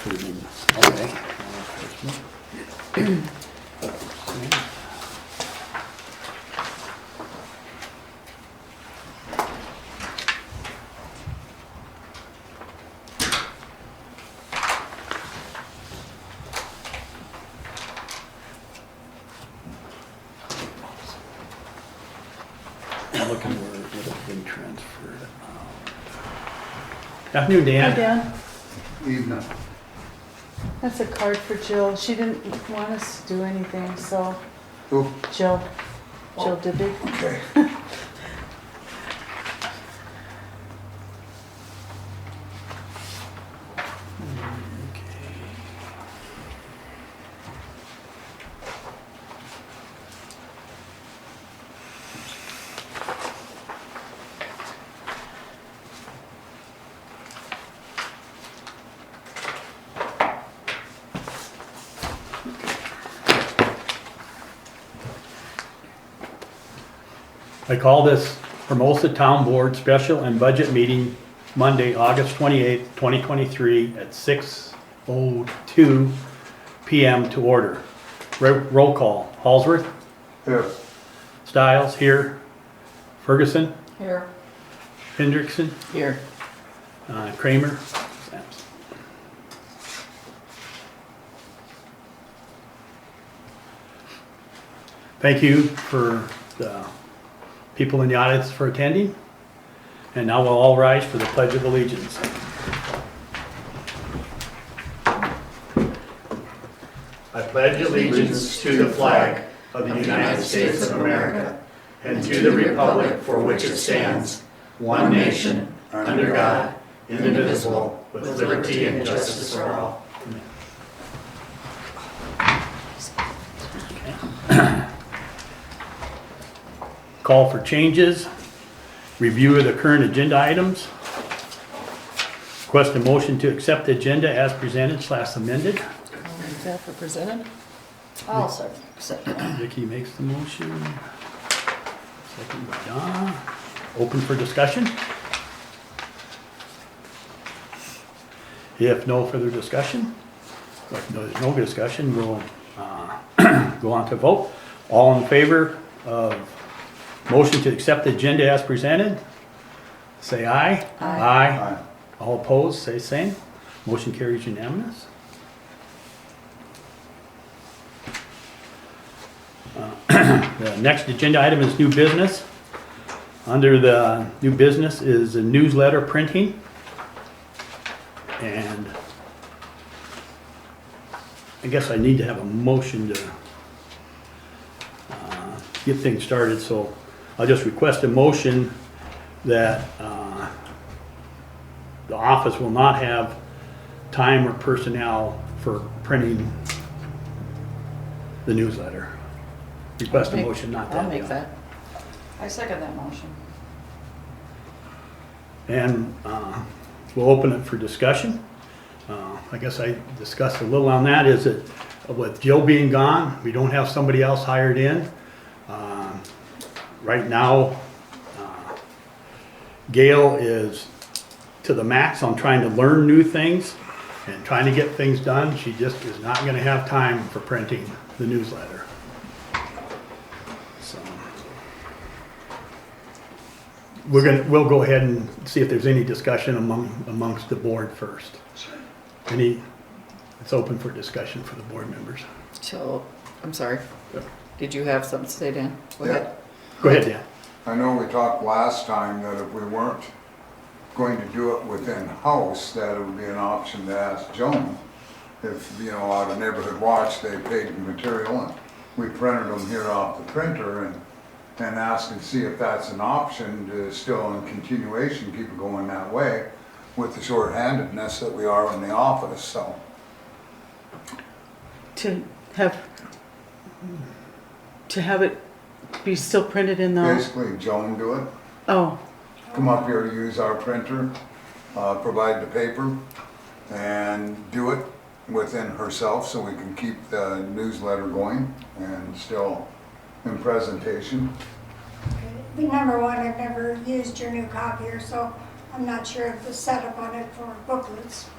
approving. Okay. I'm looking where it would have been transferred. Afternoon, Dan. Hi, Dan. Evening. That's a card for Jill. She didn't want us to do anything, so Who? Jill Dibby. Okay. I call this Hermosa Town Board Special and Budget Meeting Monday, August 28th, 2023 at 6:02 PM to order. Roll call. Halsworth, Here. Stiles here, Ferguson, Here. Hendrickson, Here. Kramer. Thank you for the people in the audience for attending. And now we'll all rise for the Pledge of Allegiance. I pledge allegiance to the flag of the United States of America and to the republic for which it stands, one nation, under God, indivisible, with liberty and justice for all. Call for changes, review of the current agenda items, request a motion to accept the agenda as presented / amended. Is that for presented? I'll second. Vicky makes the motion. Second by Donna. Open for discussion. If no further discussion, if there's no discussion, we'll go on to vote. All in favor of motion to accept the agenda as presented, say aye. Aye. All opposed, say same. Motion carries unanimous. The next agenda item is new business. Under the new business is a newsletter printing. And I guess I need to have a motion to get things started, so I'll just request a motion that the office will not have time or personnel for printing the newsletter. Request a motion not to I'll have make the- that. I second that motion. And we'll open it for discussion. I guess I discussed a little on that, is that with Jill being gone, we don't have somebody else hired in. Right now, Gail is to the max on trying to learn new things and trying to get things done. She just is not gonna have time for printing the newsletter. So we'll go ahead and see if there's any discussion amongst the board first. It's open for discussion for the board members. So, I'm sorry. Yep. Did you have something to say, Dan? Go Yeah. ahead. Go ahead, Dan. I know we talked last time that if we weren't going to do it within house, that it would be an option to ask Joan if, out of Neighborhood Watch, they paid the material and we printed them here off the printer and ask and see if that's an option to still in continuation keep it going that way with the shorthandedness that we are in the office, so. To have it be still printed in the, Basically, Joan do it. oh, Come up here, use our printer, provide the paper, and do it within herself so we can keep the newsletter going and still in presentation. Okay. Number one, I've never used your new copier, so I'm not sure of the setup on it for booklets.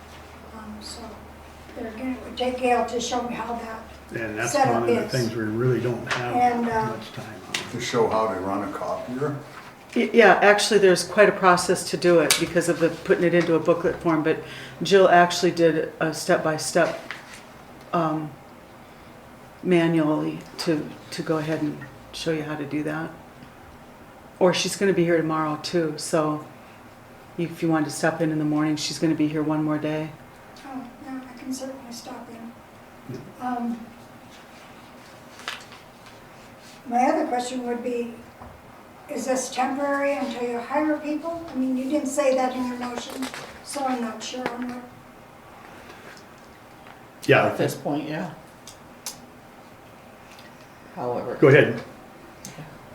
So they're gonna, it would take Gail to show me how that, And that's Setup one of the is. things we really don't have And, much time on. To show how to run a copier? Yeah, actually, there's quite a process to do it because of the putting it into a booklet form, but Jill actually did a step-by-step manually to go ahead and show you how to do that. Or she's gonna be here tomorrow too, so if you wanted to stop in the morning, she's gonna be here one more day. oh, yeah, I can certainly stop in. My other question would be, is this temporary until you hire people? I mean, you didn't say that in your motion, so I'm not sure on what. Yeah, At this point, yeah. However. go ahead.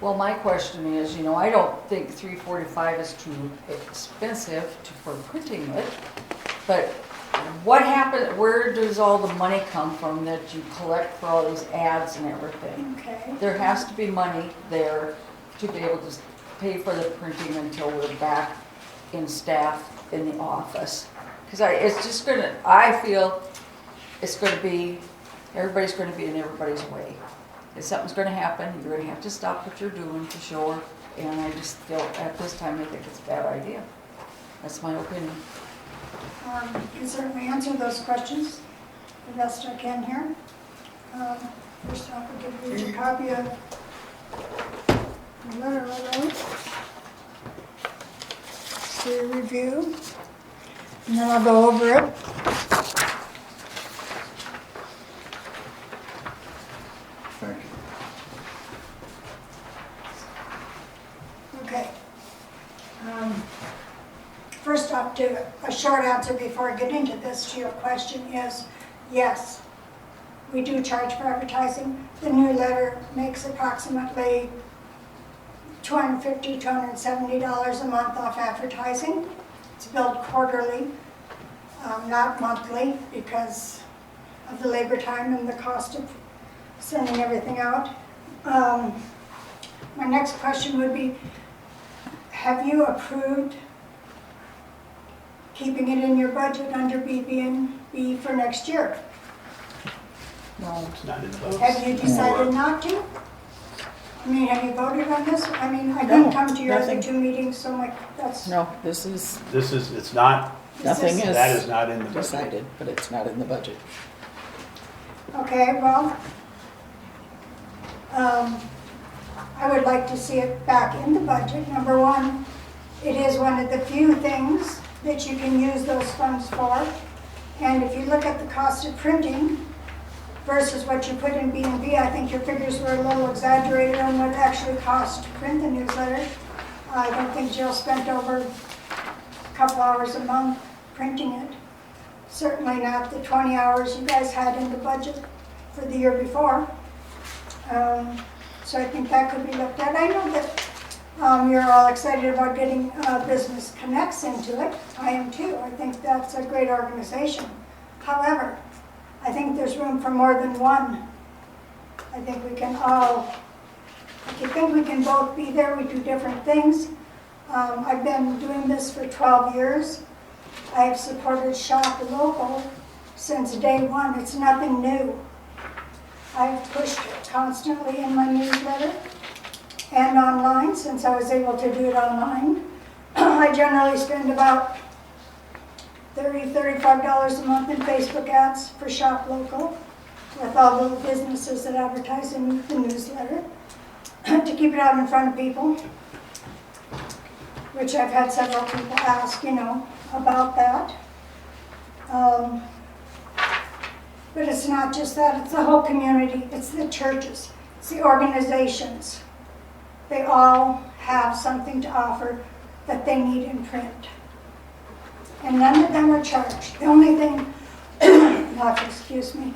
Well, my question is, I don't think $345 is too expensive for printing it, but what happened, where does all the money come from that you collect for all these ads and everything? Okay. There has to be money there to be able to pay for the printing until we're back in staff in the office. Because it's just gonna, I feel it's gonna be, everybody's gonna be in everybody's way. If something's gonna happen, you're gonna have to stop what you're doing for sure. And I just feel at this time, I think it's a bad idea. That's my opinion. You can certainly answer those questions the best I can here. First off, I'll give you a copy of the letter I wrote to review, and then I'll go over it. Thank you. Okay. First off, a short answer before I get into this to your question is, yes, we do charge for advertising. The newsletter makes approximately $250, $270 a month off advertising. It's billed quarterly, not monthly, because of the labor time and the cost of sending everything out. My next question would be, have you approved keeping it in your budget under BB&B for next year? No. It's not in the budget. Have you decided not to? I mean, have you voted on this? I mean, I didn't come to your other nothing. 2 meetings, so that's. No, this is, It's not, nothing is that is not in the budget. decided, but it's not in the budget. Okay, well, I would like to see it back in the budget. Number one, it is one of the few things that you can use those funds for. And if you look at the cost of printing versus what you put in B&B, I think your figures were a little exaggerated on what it actually cost to print the newsletter. I don't think Jill spent over a couple hours a month printing it. Certainly not the 20 hours you guys had in the budget for the year before. So I think that could be looked at. I know that you're all excited about getting Business Connects into it. I am too. I think that's a great organization. However, I think there's room for more than one. I think we can both be there. We do different things. I've been doing this for 12 years. I've supported Shop Local since day one. It's nothing new. I've pushed it constantly in my newsletter and online since I was able to do it online. I generally spend about $30, $35 a month in Facebook ads for Shop Local with all the businesses that advertise in the newsletter to keep it out in front of people, which I've had several people ask, about that. But it's not just that, it's the whole community, it's the churches, it's the organizations. They all have something to offer that they need in print. And none of them are charged. The only thing, excuse me,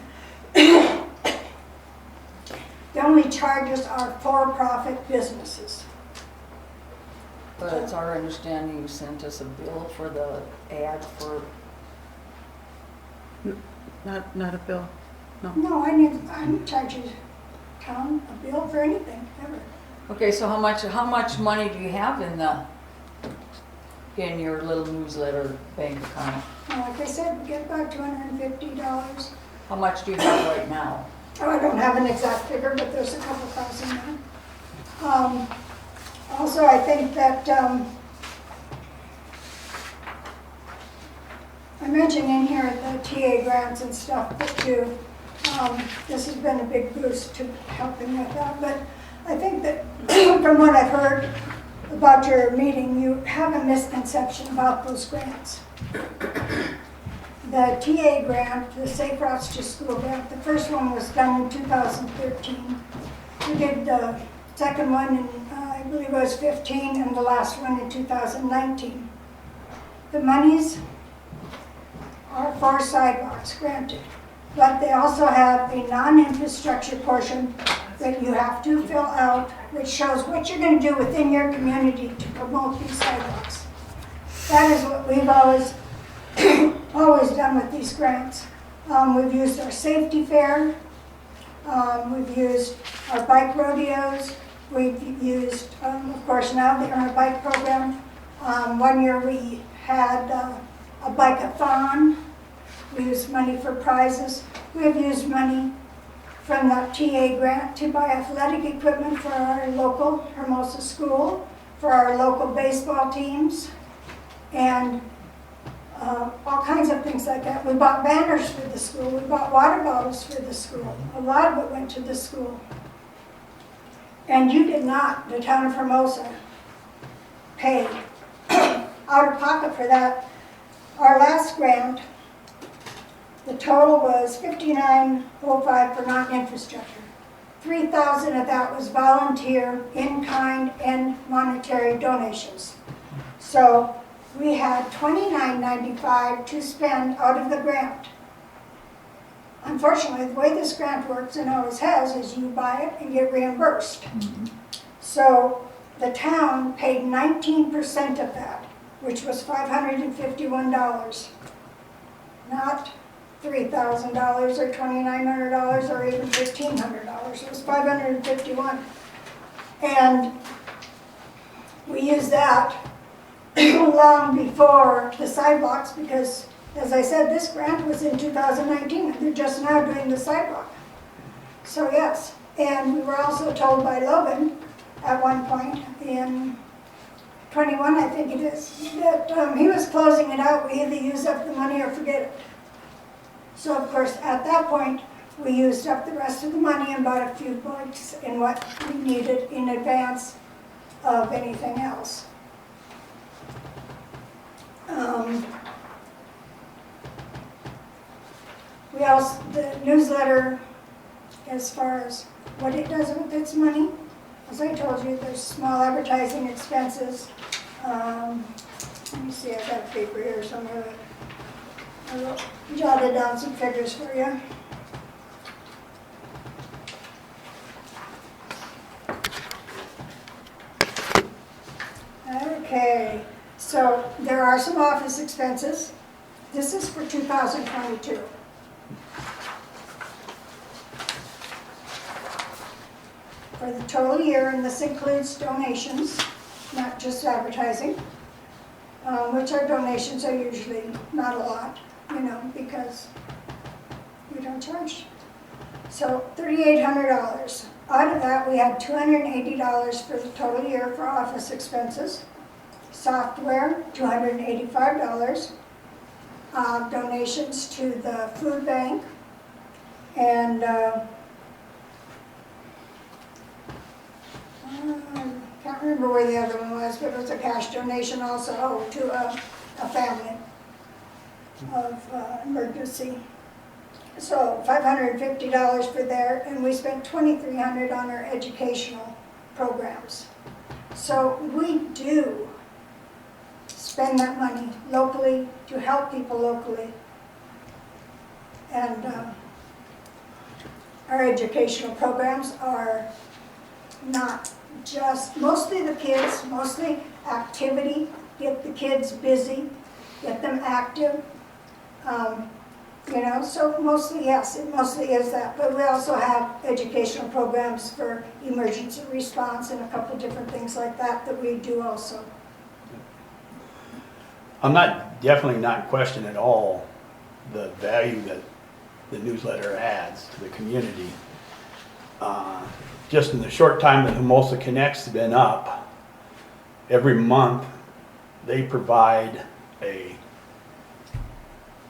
the only charges are for-profit businesses. But it's our understanding you sent us a bill for the ad for, Not a bill, no. No, I didn't charge you town a bill for anything, ever. okay, so how much money do you have in the in your little newsletter bank account? Like I said, we get about $250. How much do you have right now? Oh, I don't have an exact figure, but there's a couple thousand there. Also, I think that, I mentioned in here the TA grants and stuff that do. This has been a big boost to helping with that, but I think that from what I've heard about your meeting, you have a misconception about those grants. The TA grant, the Safe Routes to School grant, the first one was done in 2013. We did the second one in, I believe it was 15, and the last one in 2019. The monies are for sidewalks granted, but they also have a non-infrastructure portion that you have to fill out, which shows what you're going to do within your community to promote these sidewalks. That is what we've always done with these grants. We've used our safety fair, we've used our bike rodeos, we've used, of course, now the Earn a Bike program. One year we had a bike-a-thon. We used money for prizes. We've used money from that TA grant to buy athletic equipment for our local Hermosa school, for our local baseball teams, and all kinds of things like that. We bought banners for the school. We bought water bottles for the school. A lot of it went to the school. And you did not, the town of Hermosa, pay out of pocket for that. Our last grant, the total was $59.05 for non-infrastructure. $3,000 of that was volunteer, in-kind, and monetary donations. So we had $29.95 to spend out of the grant. Unfortunately, the way this grant works, and always has, is you buy it and get reimbursed. So the town paid 19% of that, which was $551, not $3,000 or $2,900 or even $1,500. It was $551. And we used that long before the sidewalks because, as I said, this grant was in 2019 and they're just now doing the sidewalk. So yes, and we were also told by Logan at one point in 21, I think it is, that he was closing it out. We either use up the money or forget it. So of course, at that point, we used up the rest of the money and bought a few bikes in what we needed in advance of anything else. We also, the newsletter, as far as what it does with its money, as I told you, there's small advertising expenses. Let me see, I've got a paper here somewhere. I jotted down some figures for you. Okay, so there are some office expenses. This is for 2022. For the total year, and this includes donations, not just advertising, which our donations are usually not a lot, because we don't charge. So $3,800. Out of that, we had $280 for the total year for office expenses. Software, $285. Donations to the food bank, and can't remember where the other one was, but it was a cash donation also to a family of emergency. So $550 for there, and we spent $2,300 on our educational programs. So we do spend that money locally to help people locally. And our educational programs are not just, mostly the kids, mostly activity, get the kids busy, get them active. So mostly, yes, it mostly is that. But we also have educational programs for emergency response and a couple different things like that that we do also. I'm definitely not questioning at all the value that the newsletter adds to the community. Just in the short time that Hermosa Connect's been up, every month they provide a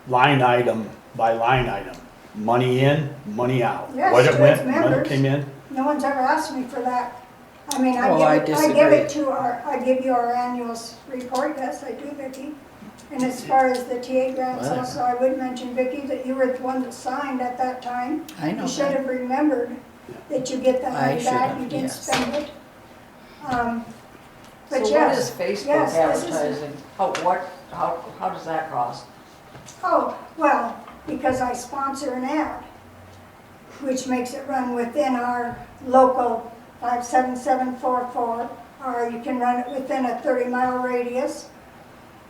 line item by line item. Money in, money out. Yes, What it to went, its what it members. came in. No one's ever asked me for that. I mean, Oh, I I give disagree. it to I give you our annual report, yes, I do, Vicki. And as far as the TA grants Wow. also, I would mention, Vicki, that you were the one that signed at that time. I know You should that. have remembered that you get that I money should back, have, you didn't yes. spend it. So But what yes. is Facebook yes, this is- advertising? How does that cost? Oh, well, because I sponsor an ad, which makes it run within our local 57744, or you can run it within a 30-mile radius.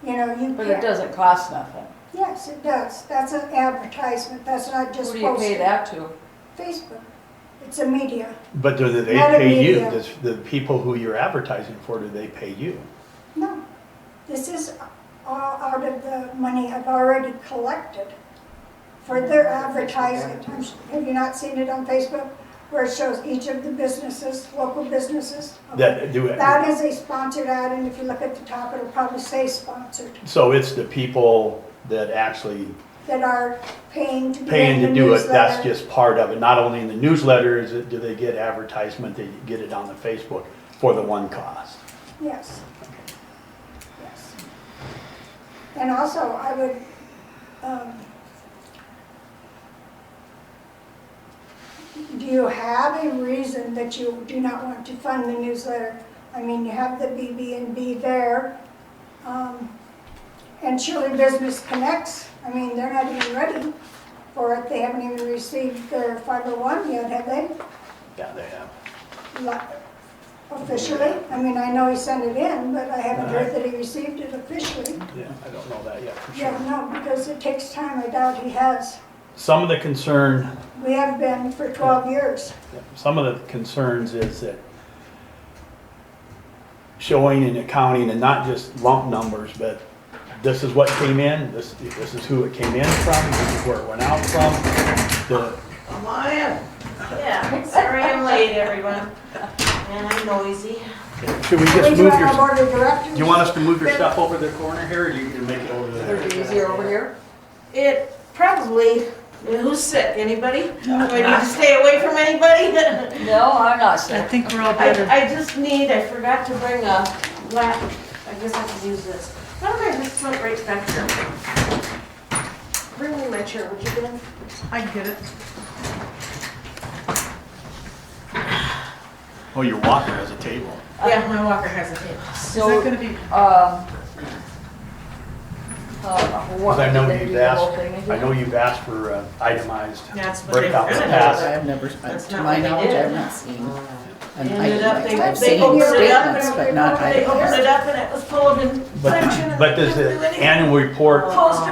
You know, you But it can. doesn't cost nothing. Yes, it does. That's an advertisement. That's not just Who do you pay posting. that to? Facebook. It's a media. But do they Not a pay you? media. The people who you're advertising for, do they pay you? No, this is all out of the money I've already collected for their advertising. Have you not seen it on Facebook where it shows each of the businesses, local businesses? That do it. That is a sponsored ad, and if you look at the top, it'll probably say sponsored, So it's the people that actually that are paying to be paying in the to do it, that's newsletter. just part of it. Not only in the newsletter is it, do they get advertisement, they get it on the Facebook for the one cost. Yes. Yes. And also, I would, do you have a reason that you do not want to fund the newsletter? I mean, you have the BB&B there, and Shirley Business Connects, I mean, they're not even ready for it. They haven't even received their 501 yet, have they? Yeah, they have. Officially? I mean, I know he sent it in, but I haven't heard that he received it officially. Yeah, I don't know that yet for Yeah, sure. no, because it takes time. I doubt he has. Some of the concern, We have been for 12 years. some of the concerns is that showing and accounting and not just lump numbers, but this is what came in, this is who it came in from, this is where it went out from. Come on in. Yeah, sorry I'm late, everyone. And I'm noisy. Should we We just do move have your, our board of directors. do you want us to move your stuff over the corner here, or you can make it over there? Is it easier over here? It probably, who's sick, anybody? Do I need to stay away from anybody? No, I'm not I sick. think we're all better. I just need, I forgot to bring a lap, I guess I can use this. Why don't I just put it right back here? Bring me my chair, would you, Ben? I get it. Oh, your walker has a table. Yeah, my walker has a table. Is So, that gonna be, Because I know you've asked, I know you've asked for itemized That's what they breakdown in the kinda past. I've never, That's to not my what they knowledge, did. I've not seen an Ended up, itemized. they I've seen opened it up statements, and but not they opened it itemized. up and it was full of infection. But does the annual report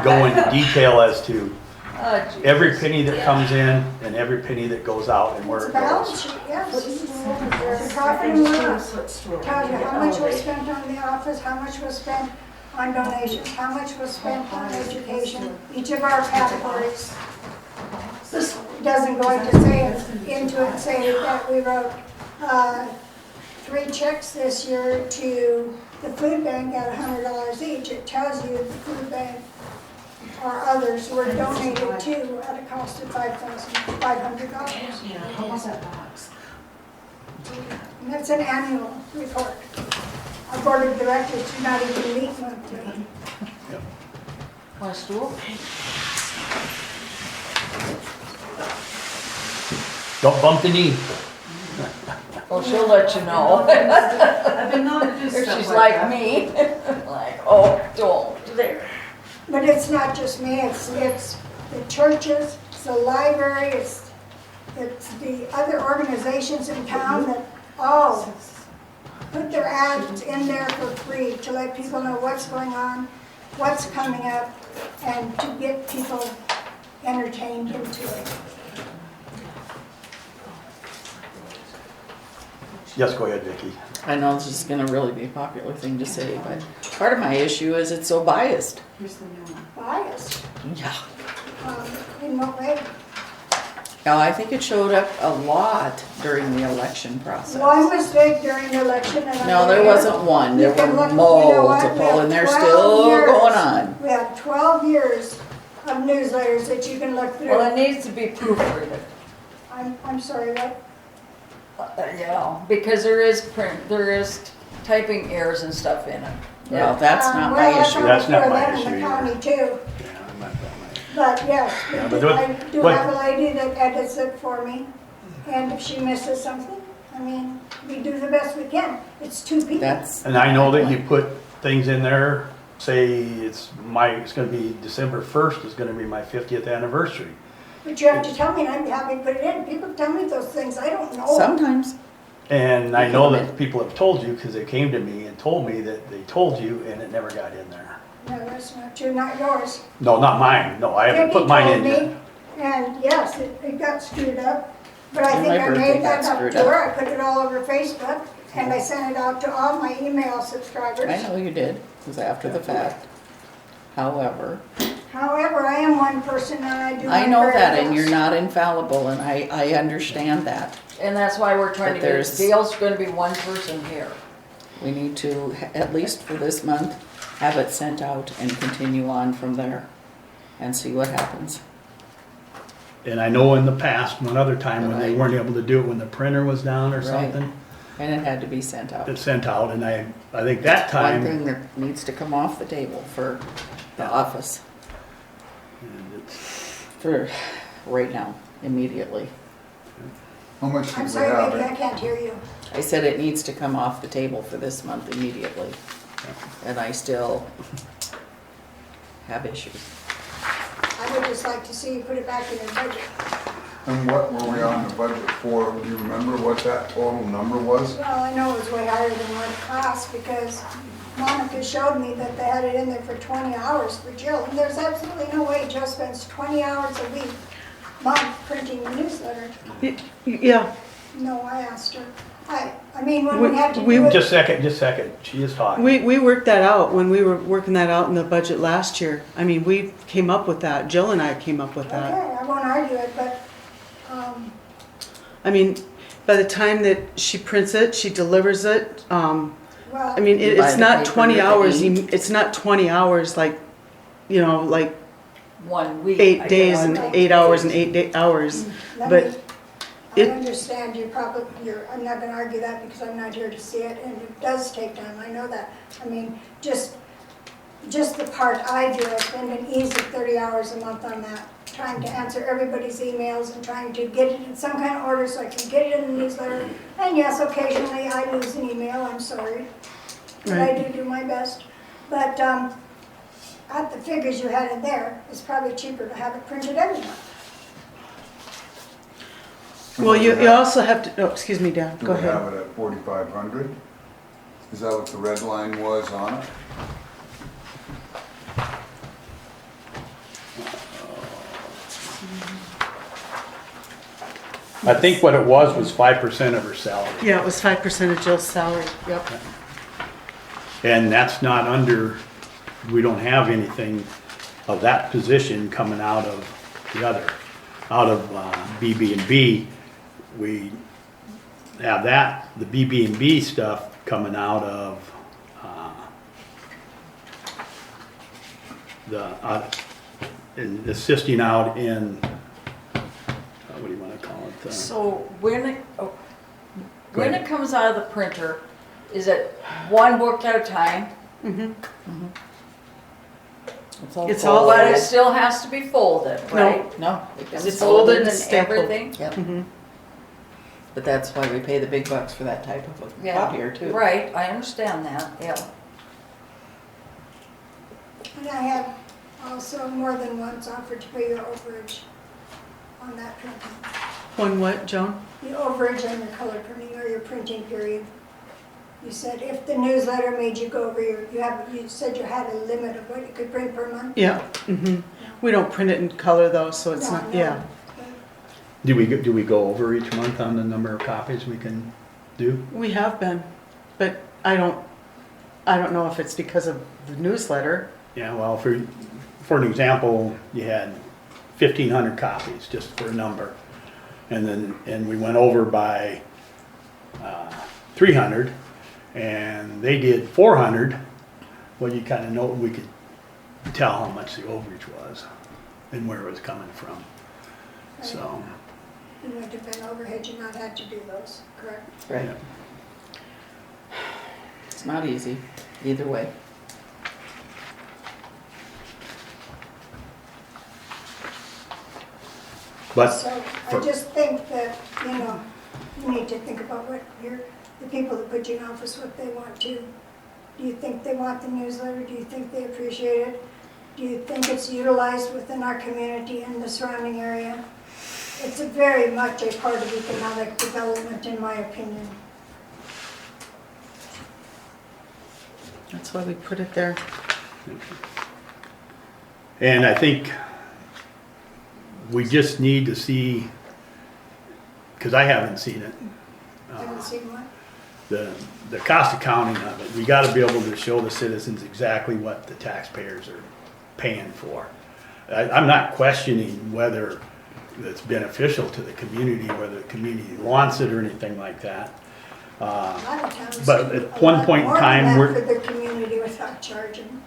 go into detail as to every penny that comes in and every penny that goes out and where It's it a balance goes? sheet, yes. The profit and loss. Tells you how much was spent on the office, how much was spent on donations, how much was spent on education, each of our categories. This doesn't go into it, say that we wrote 3 checks this year to the food bank at $100 each. It tells you the food bank or others were donated to at a cost of $5,500. Yeah, how was that box? And that's an annual report. Our board of directors do not even meet monthly. Want a stool? Don't bump the knee. Oh, she'll let you know. I've been known to do If stuff she's like like that. me, like, oh, don't, there. But it's not just me, it's the churches, it's the library, it's the other organizations in town that all put their ads in there for free to let people know what's going on, what's coming up, and to get people entertained into it. Yes, go ahead, Vicki. I know this is gonna really be a popular thing to say, but Part of my issue is it's so biased. Here's the new one. Biased. Yeah. In what way? Now, I think it showed up a lot during the election process. One mistake during the election and. No, there wasn't one. There You can were look- you know what? We multiple, have and they're 12 still years. going on. We have 12 years of newsletters that you can look Well, it through. needs to be proofreaded, I'm sorry, what? you know, because there is typing errors and stuff in it. Well, that's not Well, my I issue. found That's a few not of my them in issue the either. county too. Yeah, I'm not that way. But yes, Yeah, but what- I do what- have a lady that edits it for me, and if she misses something, I mean, we do the best we can. It's two people. That's. And I know that you put things in there, say it's gonna be December 1st is gonna be my 50th anniversary. But you have to tell me, and I'd be happy to put it in. People tell me those things, I don't know. Sometimes. And I know that people have told you, because they came to me and told me that they told you and it never got in there. No, that's not true, not yours. No, not mine, no, I haven't put mine in yet. And yes, it got screwed up, but I And think my I birthday made that got up screwed to her. up. I put it all over Facebook, and I sent it out to all my email I subscribers. know you did. It was after the fact. However, However, I am one person and I do. I my know very that, and best. you're not infallible, and I understand that. And that's why we're trying to But get, there's- Dale's gonna be one person here. We need to, at least for this month, have it sent out and continue on from there and see what happens. And I know in the past, one other time when they Right. weren't able to do it when the printer was down or Right. something, And it had to be sent out. it sent out, and I think that One time. thing that needs to come off the table for the office, and it's- for right now, immediately. How much I'm did we sorry, have? baby, I can't hear you. I said it needs to come off the table for this month immediately. And I still have issues. I would just like to see you put it back in your budget. And what were we on the budget for? Do you remember what that total number was? Well, I know it was way higher than what it cost because Monica showed me that they had it in there for 20 hours for Jill. And there's absolutely no way Jill spends 20 hours a week, month, printing the newsletter. Yeah, No, I asked her. I mean, when we had to We- do it. Just a second, she is talking. we worked that out when we were working that out in the budget last year. I mean, we came up with that. Jill and I came up with that. Okay, I won't argue it, but, I mean, by the time that she prints it, she delivers it. well, I mean, You buy it's the not paper 20 with the hours. ink. It's not 20 hours like, you know, like 1 week. 8 I days guess. and 8 hours and 8 hours. let but me, I it- understand I'm not gonna argue that because I'm not here to see it, and it does take time, I know that. I mean, just the part I do, I spend an easy 30 hours a month on that, trying to answer everybody's emails and trying to get it in some kind of order so I can get it in the newsletter. And yes, occasionally I lose an email, I'm sorry, but I Right. do my best. But at the figures you had in there, it's probably cheaper to have it printed every month. Well, you also have to, oh, excuse me, Dan, Do go we ahead. have it at 4,500? Is that what the red line was on it? I think what it was 5% of her salary. Yeah, it was 5% of Jill's salary, yep. And that's not under, we don't have anything of that position coming out of the other, out of BB&B. We have that, the BB&B stuff coming out of and assisting out in, what do you want to call it? So when it comes out of the printer, is it one book at a time? It's all But it folded. still has to be folded, right? No. it Is comes it folded and stapled. everything? Yep. Mhm. But that's why we pay the big bucks for that type of a copier too. Right, I understand that, yeah. And I have also more than once offered to pay your overage on that printing. One what, Joan? The overage on your color printing or your printing period. You said if the newsletter made you go over you said you had a limit of what you could print per month? Yeah, we don't print it in color though, so it's No, not, no. yeah. Do we go over each month on the number of copies we can do? We have been, but I I don't know if it's because of the newsletter. Yeah, well, for an example, you had 1,500 copies, just for a number. And we went over by 300, and they did 400. Well, you kind of know, we could tell how much the overage was and where it was coming from. So, You would have been overhead, you not had to do those, correct? Right. yeah. It's not easy, either way. But So I for- just think that, you need to think about what the people that put you in office, what they want to. Do you think they want the newsletter? Do you think they appreciate it? Do you think it's utilized within our community and the surrounding area? It's very much a part of economic development, in my opinion. That's why we put it there. And I think we just need to see, because I haven't seen it, I haven't seen one. the cost accounting of it. We got to be able to show the citizens exactly what the taxpayers are paying for. I'm not questioning whether it's beneficial to the community, whether the community wants it or anything like that. A lot of towns But do at a one lot point in more than time, that we're- for the community without charging.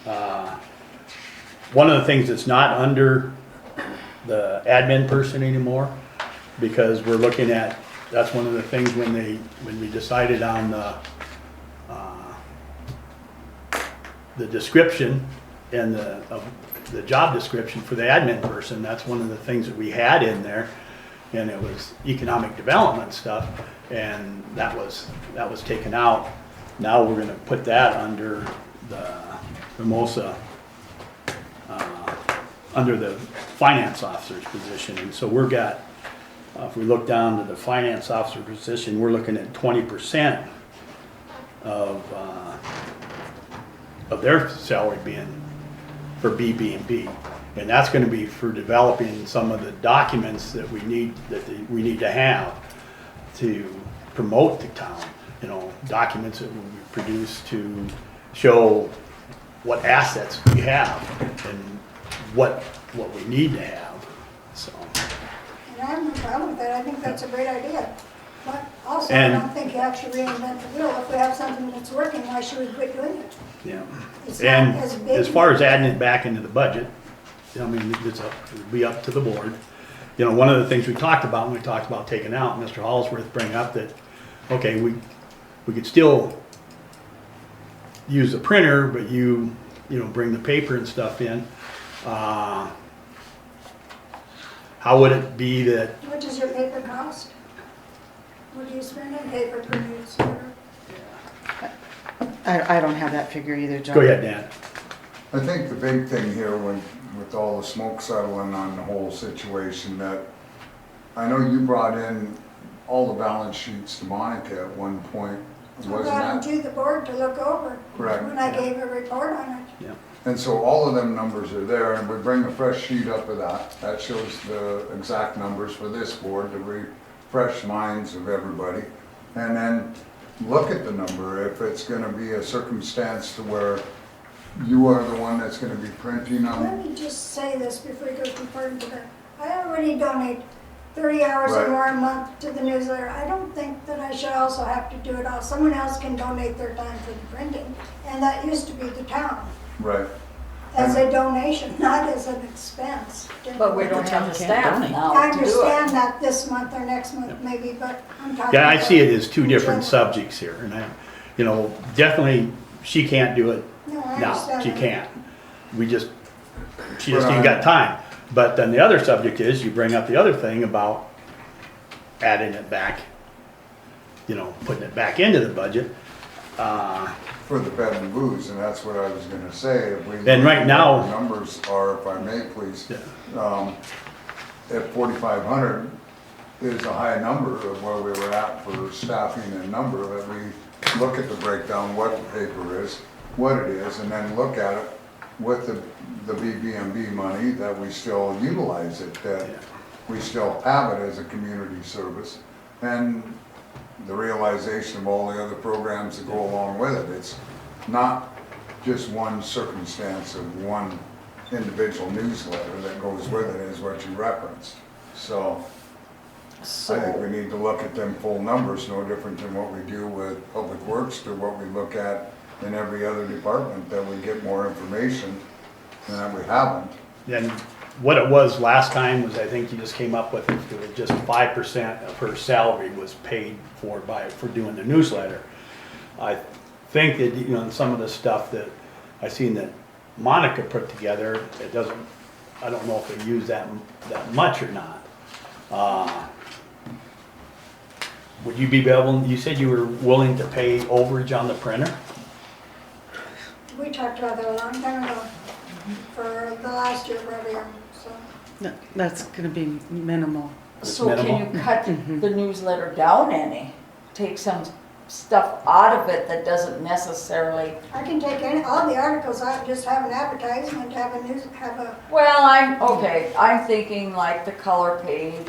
Yeah. One of the things that's not under the admin person anymore, because we're looking at, that's one of the things when we decided on the description and the job description for the admin person, that's one of the things that we had in there, and it was economic development stuff, and that was taken out. Now we're gonna put that under the Hermosa, under the finance officer's position, and so if we look down to the finance officer position, we're looking at 20% of their salary being for BB&B. And that's gonna be for developing some of the documents that we need to have to promote the town. Documents that will be produced to show what assets we have and what we need to have, so. And I have no problem with that, I think that's a great idea. But also, I And- don't think you have to reinvent the wheel. If we have something that's working, why should we quit doing it? Yeah, It's not and as big. as far as adding it back into the budget, it'll be up to the board. One of the things we talked about when we talked about taking out, Mr. Hallsworth bring up that, okay, we could still use the printer, but bring the paper and stuff in. How would it be that, What does your paper cost? What do you spend on paper per newsletter? I don't have that figure either, John. go ahead, Dan. I think the big thing here with all the smoke settling on the whole situation, that I know you brought in all the balance sheets to Monica at one point, I wasn't brought them that? to the board to look over. Correct. When I gave a report on it. Yeah. And so all of them numbers are there, and we bring a fresh sheet up of that. That shows the exact numbers for this board to refresh minds of everybody. And then look at the number, if it's gonna be a circumstance to where you are the one that's gonna be printing Let them. me just say this before you go too far into that. I already donate 30 hours or Right. more a month to the newsletter. I don't think that I should also have to do it all. Someone else can donate their time for the printing, and that used to be the town, Right. as a donation, not as an expense. But we don't have the staff now I to do understand it. that this month or next month maybe, but I'm talking. Yeah, I see it about as two in different general. subjects here, and definitely, she can't do it No, I now, understand she that. can't. She just ain't got time. But then the other subject is, you bring up the other thing about adding it back, putting it back into the budget. For the bed and booze, and that's what I was gonna say. If we And right now- the numbers are, if I may please, Yeah. at 4,500 is a high number of where we were at for staffing and number, that we look at the breakdown, what the paper is, what it is, and then look at it with the BB&B money, that we still utilize it, that we still have it as a community service. And the realization of all the other programs that go along with it. It's not just one circumstance of one individual newsletter that goes with it, is what you referenced. So I think we need to look at them full numbers, no different than what we do with Public Works to what we look at in every other department, that we get more information and that we haven't. Then what it was last time was, I think you just came up with, it was just 5% of her salary was paid for doing the newsletter. I think that, you know, in some of the stuff that I seen that Monica put together, it doesn't, I don't know if they use that much or not. Would you be able, you said you were willing to pay overage on the printer? We talked about that a long time ago, for the last year, probably, so. That's gonna be minimal. So can minimal? you cut the newsletter down any? Take some stuff out of it that doesn't necessarily, I can take all the articles out, just have an advertisement, have a, well, I'm thinking like the color page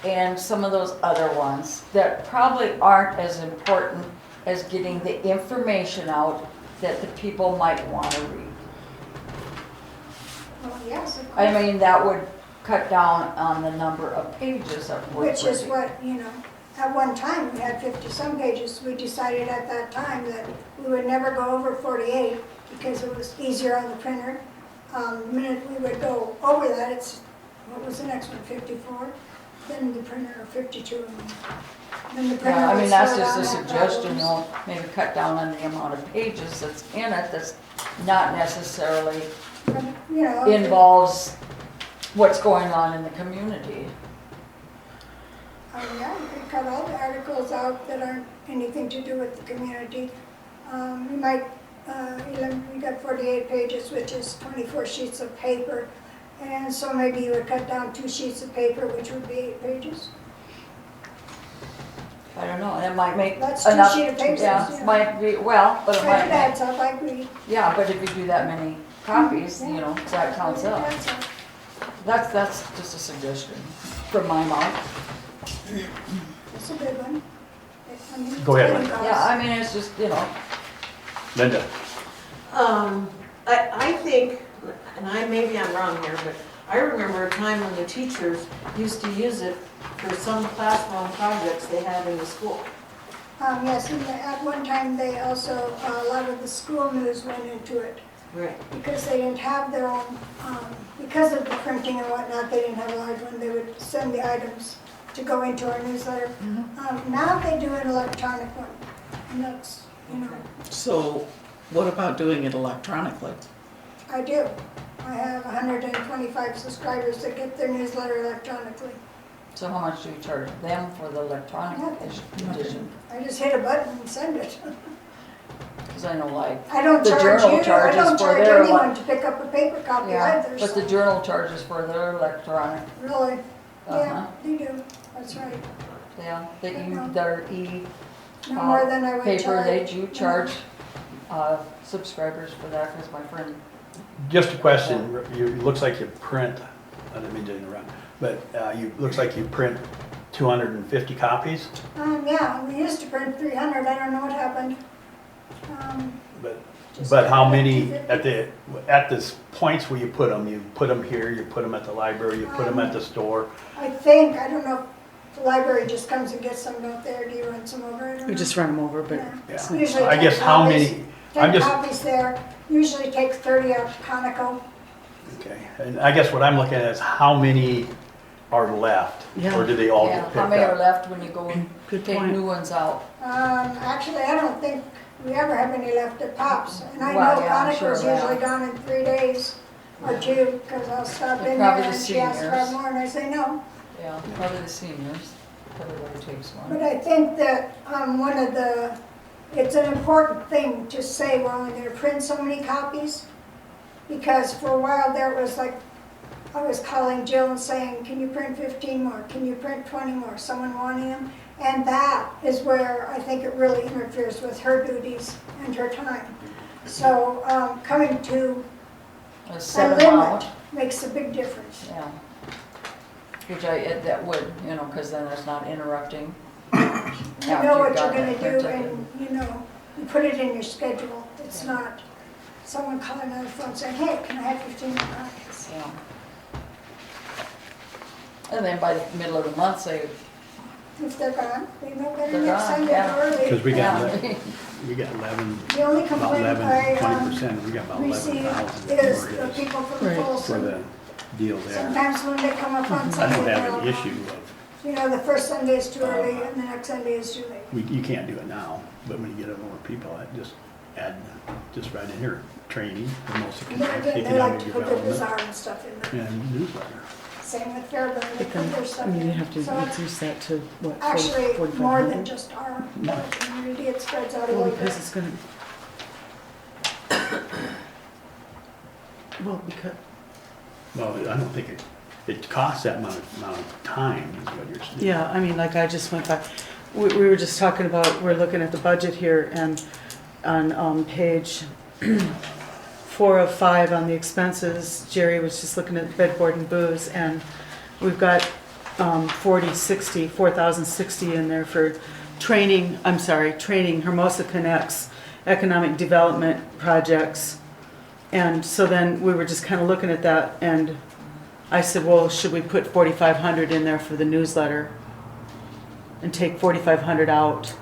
and some of those other ones that probably aren't as important as getting the information out that the people might want to read. well, yes, of course. I mean, that would cut down on the number of pages that we're Which is printing. what, you know, at one time, we had 50-some pages. We decided at that time that we would never go over 48 because it was easier on the printer. The minute we would go over that, it's, what was the next one, 54? Then the printer, or 52. Then the printer Yeah, I would mean, that's slow just a down, have suggestion, you problems. know, maybe cut down on the amount of pages that's in it that's not necessarily But, you know, involves what's going on in the community. Yeah, you could cut all the articles out that aren't anything to do with the community. You might, we got 48 pages, which is 24 sheets of paper. And so maybe you would cut down 2 sheets of paper, which would be 8 pages. I don't know, and it might make That's 2 enough. sheet of papers, Yeah, yeah. might be, well, but it But might it make, adds up, I agree. yeah, but if you do that many copies, you know, that counts It up. adds up. That's just a suggestion from my mouth. That's a good one. I mean, it's Go ahead, getting Linda. close. Yeah, I mean, it's just, you know, Linda? I think, and maybe I'm wrong here, but I remember a time when the teachers used to use it for some classroom projects they had in the school. Yes, and at one time they also, a lot of the school news went into it. Right. Because they didn't have their own, because of the printing and whatnot, they didn't have a large one, they would send the items to go into our newsletter. Now they do an electronic one, and that's, you know, So what about doing it electronically? I do. I have 125 subscribers that get their newsletter electronically. so how much do you charge them for the electronic edition? I just hit a button and send it. Because I know like, I don't The charge journal you, I charges don't for charge their anyone to pick up a paper copy yeah, either, but the so, journal charges for their electronic, really, Uh-huh. yeah, they do, that's right. yeah, their No more than I would paper, charge. they do charge subscribers for that, because my friend, Just a question, it looks like you print, I didn't mean to interrupt, but looks like you print 250 copies, Yeah, we used to print 300, I don't know what happened. Just but how got many, 250. at the points where you put them here, you put them at the library, you put them at the store? I think, I don't know, if the library just comes and gets some out there, do you run some over? I don't We know. just run them over, but Yeah. it's Yeah. nice. Usually I 10 guess how copies. many, 10 I'm just, copies there, usually takes 30 out to Conoco. okay, and I guess what I'm looking at is how many are left? Yeah. Or do they all yeah, get how picked many are up? left when you go and Good take point. new ones out? Actually, I don't think we ever have any left at Pops. And I Well, know yeah, I'm sure Conoco's of that. usually gone in 3 days or 2, because I'll stop They're in there probably and the she asks for seniors. more, and I say no. Yeah, probably the seniors, everybody takes one. But I think that it's an important thing to say we're only gonna print so many copies. Because for a while there it was like, I was calling Jill and saying, can you print 15 more? Can you print 20 more? Someone wanting them. And that is where I think it really interferes with her duties and her time. So coming to A a set limit amount, makes a big difference. yeah. Which that would, you know, because then it's not interrupting You After know you what got you're that gonna do printed. and, you know, you put it in your schedule. It's not someone calling on the phone saying, hey, can I have 15 more copies? Yeah. And then by the middle of the month, say, If they're gone, they know better They're next gone, Sunday yeah. early. Because we got, yeah. we got 11, The only about complaint 11, I 20%, we got about receive 11,000 is more the is people from Right. for Folsom. the deal there. Sometimes when they come up on I Sunday, don't have they'll, an issue of, you know, the first Sunday is too early and the next Sunday is too late. you can't do it now, but when you get more people, I just add, just right in here, training, Hermosa And then Connect, again, they like economic to put their development, bazaar and stuff in there. and newsletter. Same with Fairburn, they But put their then, stuff I mean, you in. have to So it's increase that to what, actually more 4,500? than just our community, it spreads out a Well, little because bit. it's gonna. Well, because, Well, I don't think it costs that amount of time, is what you're saying. yeah, I mean, like I just went back, we were just talking about, we're looking at the budget here and on page 4 of 5 on the expenses, Jerry was just looking at bed, board and booze and we've got 4,060 in there for training Hermosa Connects economic development projects. And so then we were just kind of looking at that and I said, well, should we put 4,500 in there for the newsletter and take 4,500 out?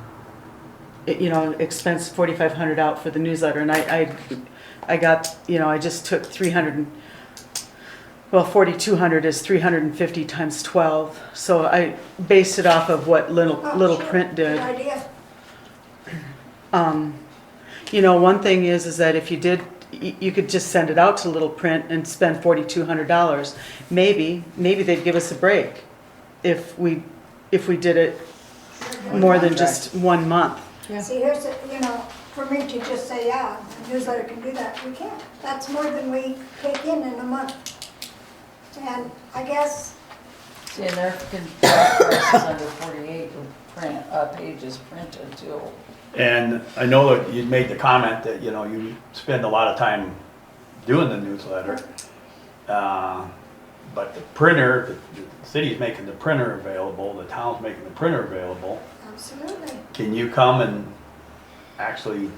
You know, expense 4,500 out for the newsletter. And I got, you know, I just took 4,200 is 350 times 12. So I based it off of what Little Oh, sure. Print did. Good idea. You know, one thing is that if you did, you could just send it out to Little Print and spend $4,200. Maybe they'd give us a break if we did it more than just 1 month. Yeah. See, here's, you know, for me to just say, yeah, the newsletter can do that, we can't. That's more than we take in a month. And I guess, See, and there can prices under 48 with pages printed too. And I know that you made the comment that, you know, you spend a lot of time doing the newsletter. But the printer, the city's making the printer available, the town's making the printer available. absolutely. Can you come and actually,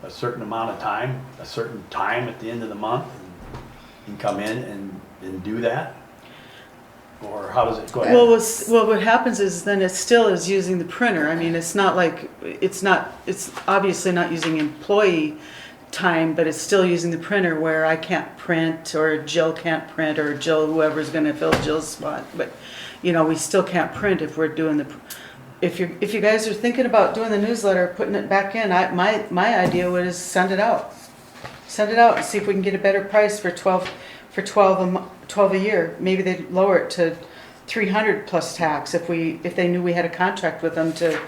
a certain amount of time, a certain time at the end of the month, and come in and do that? Or how does it go? Well, what happens is then it still is using the printer. I mean, it's not like, it's obviously not using employee time, but it's still using the printer where I can't print or Jill can't print or Jill, whoever's gonna fill Jill's spot. But, you know, we still can't print if we're doing if you guys are thinking about doing the newsletter, putting it back in, my idea was send it out. Send it out and see if we can get a better price for 12 a year. Maybe they'd lower it to 300 plus tax if they knew we had a contract with them to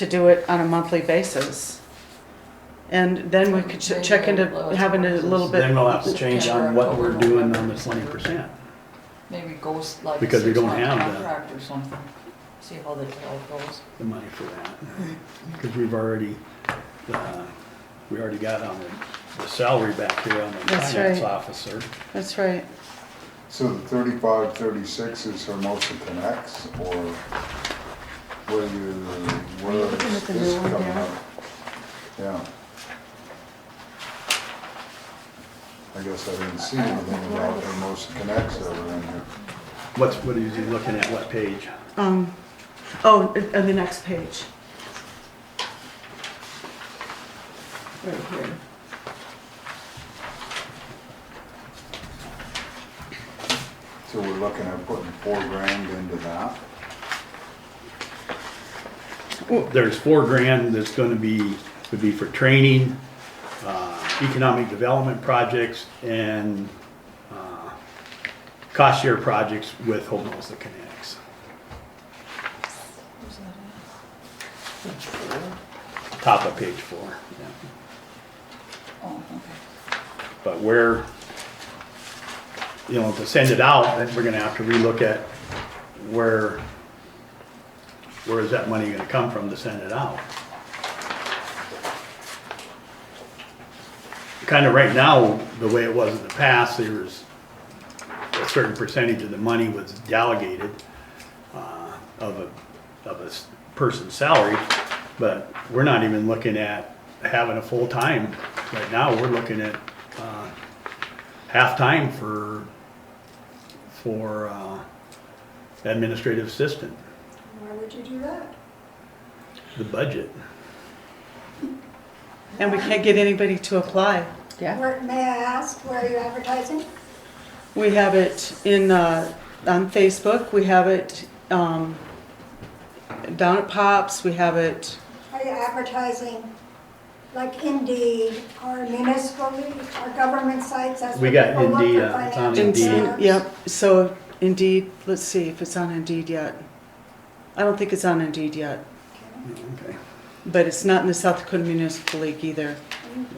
do it on a monthly basis. And then we could check into having it a little bit. Then we'll have to change on what we're doing on the 20%. Maybe goes like a Because we don't 6-month have the- contract or something. See how the tail goes. The money for that. Because we already got on the salary back here on the That's finance right. officer. That's right. So the 3536 is Hermosa Connects, or where looking is at the this new one coming there? up? Yeah. I guess I didn't see anything about Hermosa Connects that were in here. What is he looking at, what page? On the next page. Right here. So we're looking at putting $4,000 into that. There's $4,000 that's gonna would be for training, economic development projects, and cost share projects with Hermosa Connects. Top of page 4, yeah. Oh, okay. But where, you know, to send it out, then we're gonna have to relook at where is that money gonna come from to send it out? Kind of right now, the way it was in the past, there was a certain percentage of the money was delegated of a person's salary, but we're not even looking at having a full-time. Right now, we're looking at, half-time for administrative assistant, Why would you do that? the budget. And we can't get anybody to apply. Yeah, May I ask, where are you advertising? We have it in, on Facebook, we have it, down at Pops, we have it, Are you advertising like Indeed or municipally or government sites? That's We where got people look Indeed, for it's on financial Indeed. jobs. yep, so Indeed, let's see if it's on Indeed yet. I don't think it's on Indeed yet, Okay. but it's not in the South Dakota Municipal League either.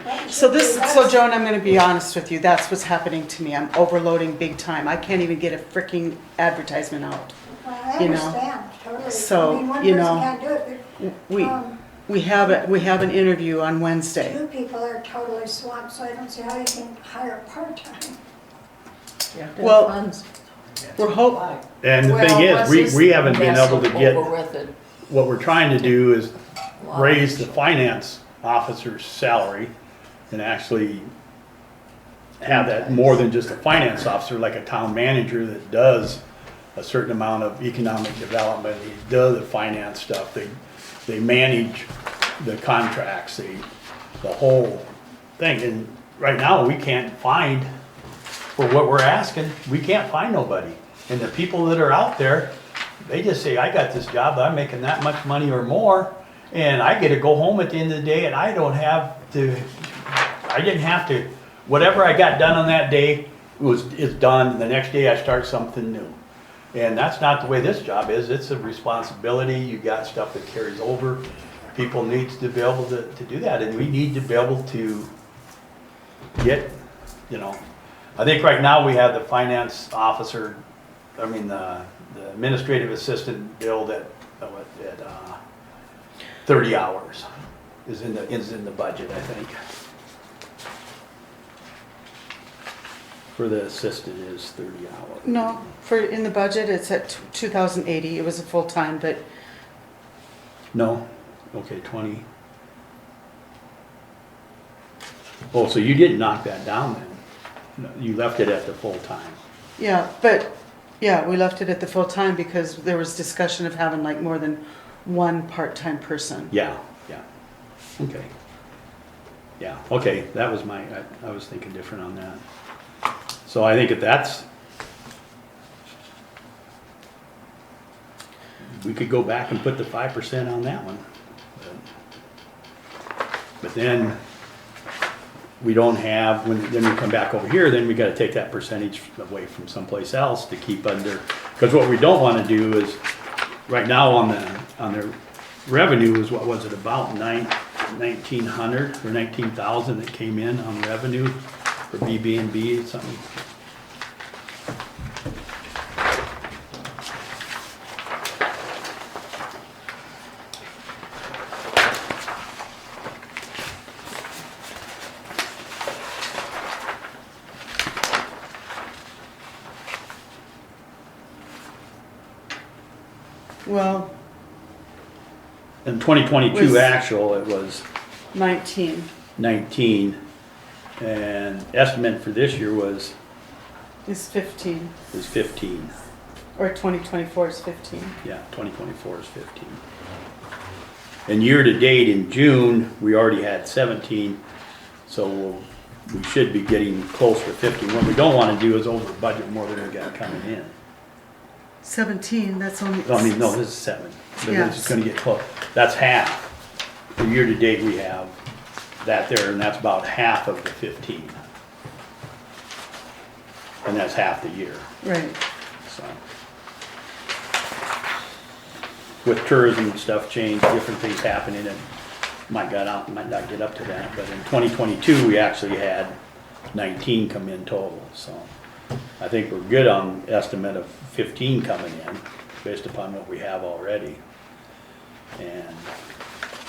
That So should be this, best. so Joan, I'm gonna be honest with you, that's what's happening to me. I'm overloading big time. I can't even get a freaking advertisement out. Well, I you know, understand, totally. so, I mean, one you person know, can't do it, We, but, we have an interview on Wednesday. two people are totally swamped, so I don't see how you can hire part-time. yeah. Well, Funds. We're hope, And the Well, thing is, once we this haven't been mess able to is get, over with it, what we're trying to do is wow. raise the finance officer's salary and actually have that more than just a finance officer, like a town manager that does a certain amount of economic development, he does the finance stuff, they manage the contracts, the whole thing. And right now, we can't find, for what we're asking, we can't find nobody. And the people that are out there, they just say, I got this job, I'm making that much money or more, and I get to go home at the end of the day, and I didn't have to, whatever I got done on that day is done, the next day I start something new. And that's not the way this job is, it's a responsibility, you got stuff that carries over. People needs to be able to do that, and we need to be able to get, I think right now we have the finance officer, the administrative assistant billed at 30 hours is in the budget, I think. For the assistant is 30 hours. no, in the budget, it's at 2,080. It was a full-time, but No? Okay, 20. Oh, so you didn't knock that down then? No, you left it at the full-time? yeah, we left it at the full-time because there was discussion of having like more than one part-time person. Yeah. Okay. Yeah, okay, that was I was thinking different on that. So I think we could go back and put the 5% on that one. But then we don't have, then we come back over here, then we gotta take that percentage away from someplace else to keep under, because what we don't wanna do is, right now on the revenue is, what was it, about 1,900 or 19,000 that came in on revenue for BB&B, something. Well, In 2022 Was- actual, it was 19 19, and estimate for this year was is 15, 15. or 2024 is 15. Yeah, 2024 is 15. And year-to-date in June, we already had 17, so we should be getting close to 15. What we don't want to do is over budget more than we got coming in. 17, that's only. No, this is 7. But Yes. it's gonna get close. That's half. The year-to-date, we have that there, and that's about half of the 15. And that's half the year, Right, so. With tourism and stuff change, different things happening, and might not get up to that, but in 2022, we actually had 19 come in total, so. I think we're good on estimate of 15 coming in, based upon what we have already. And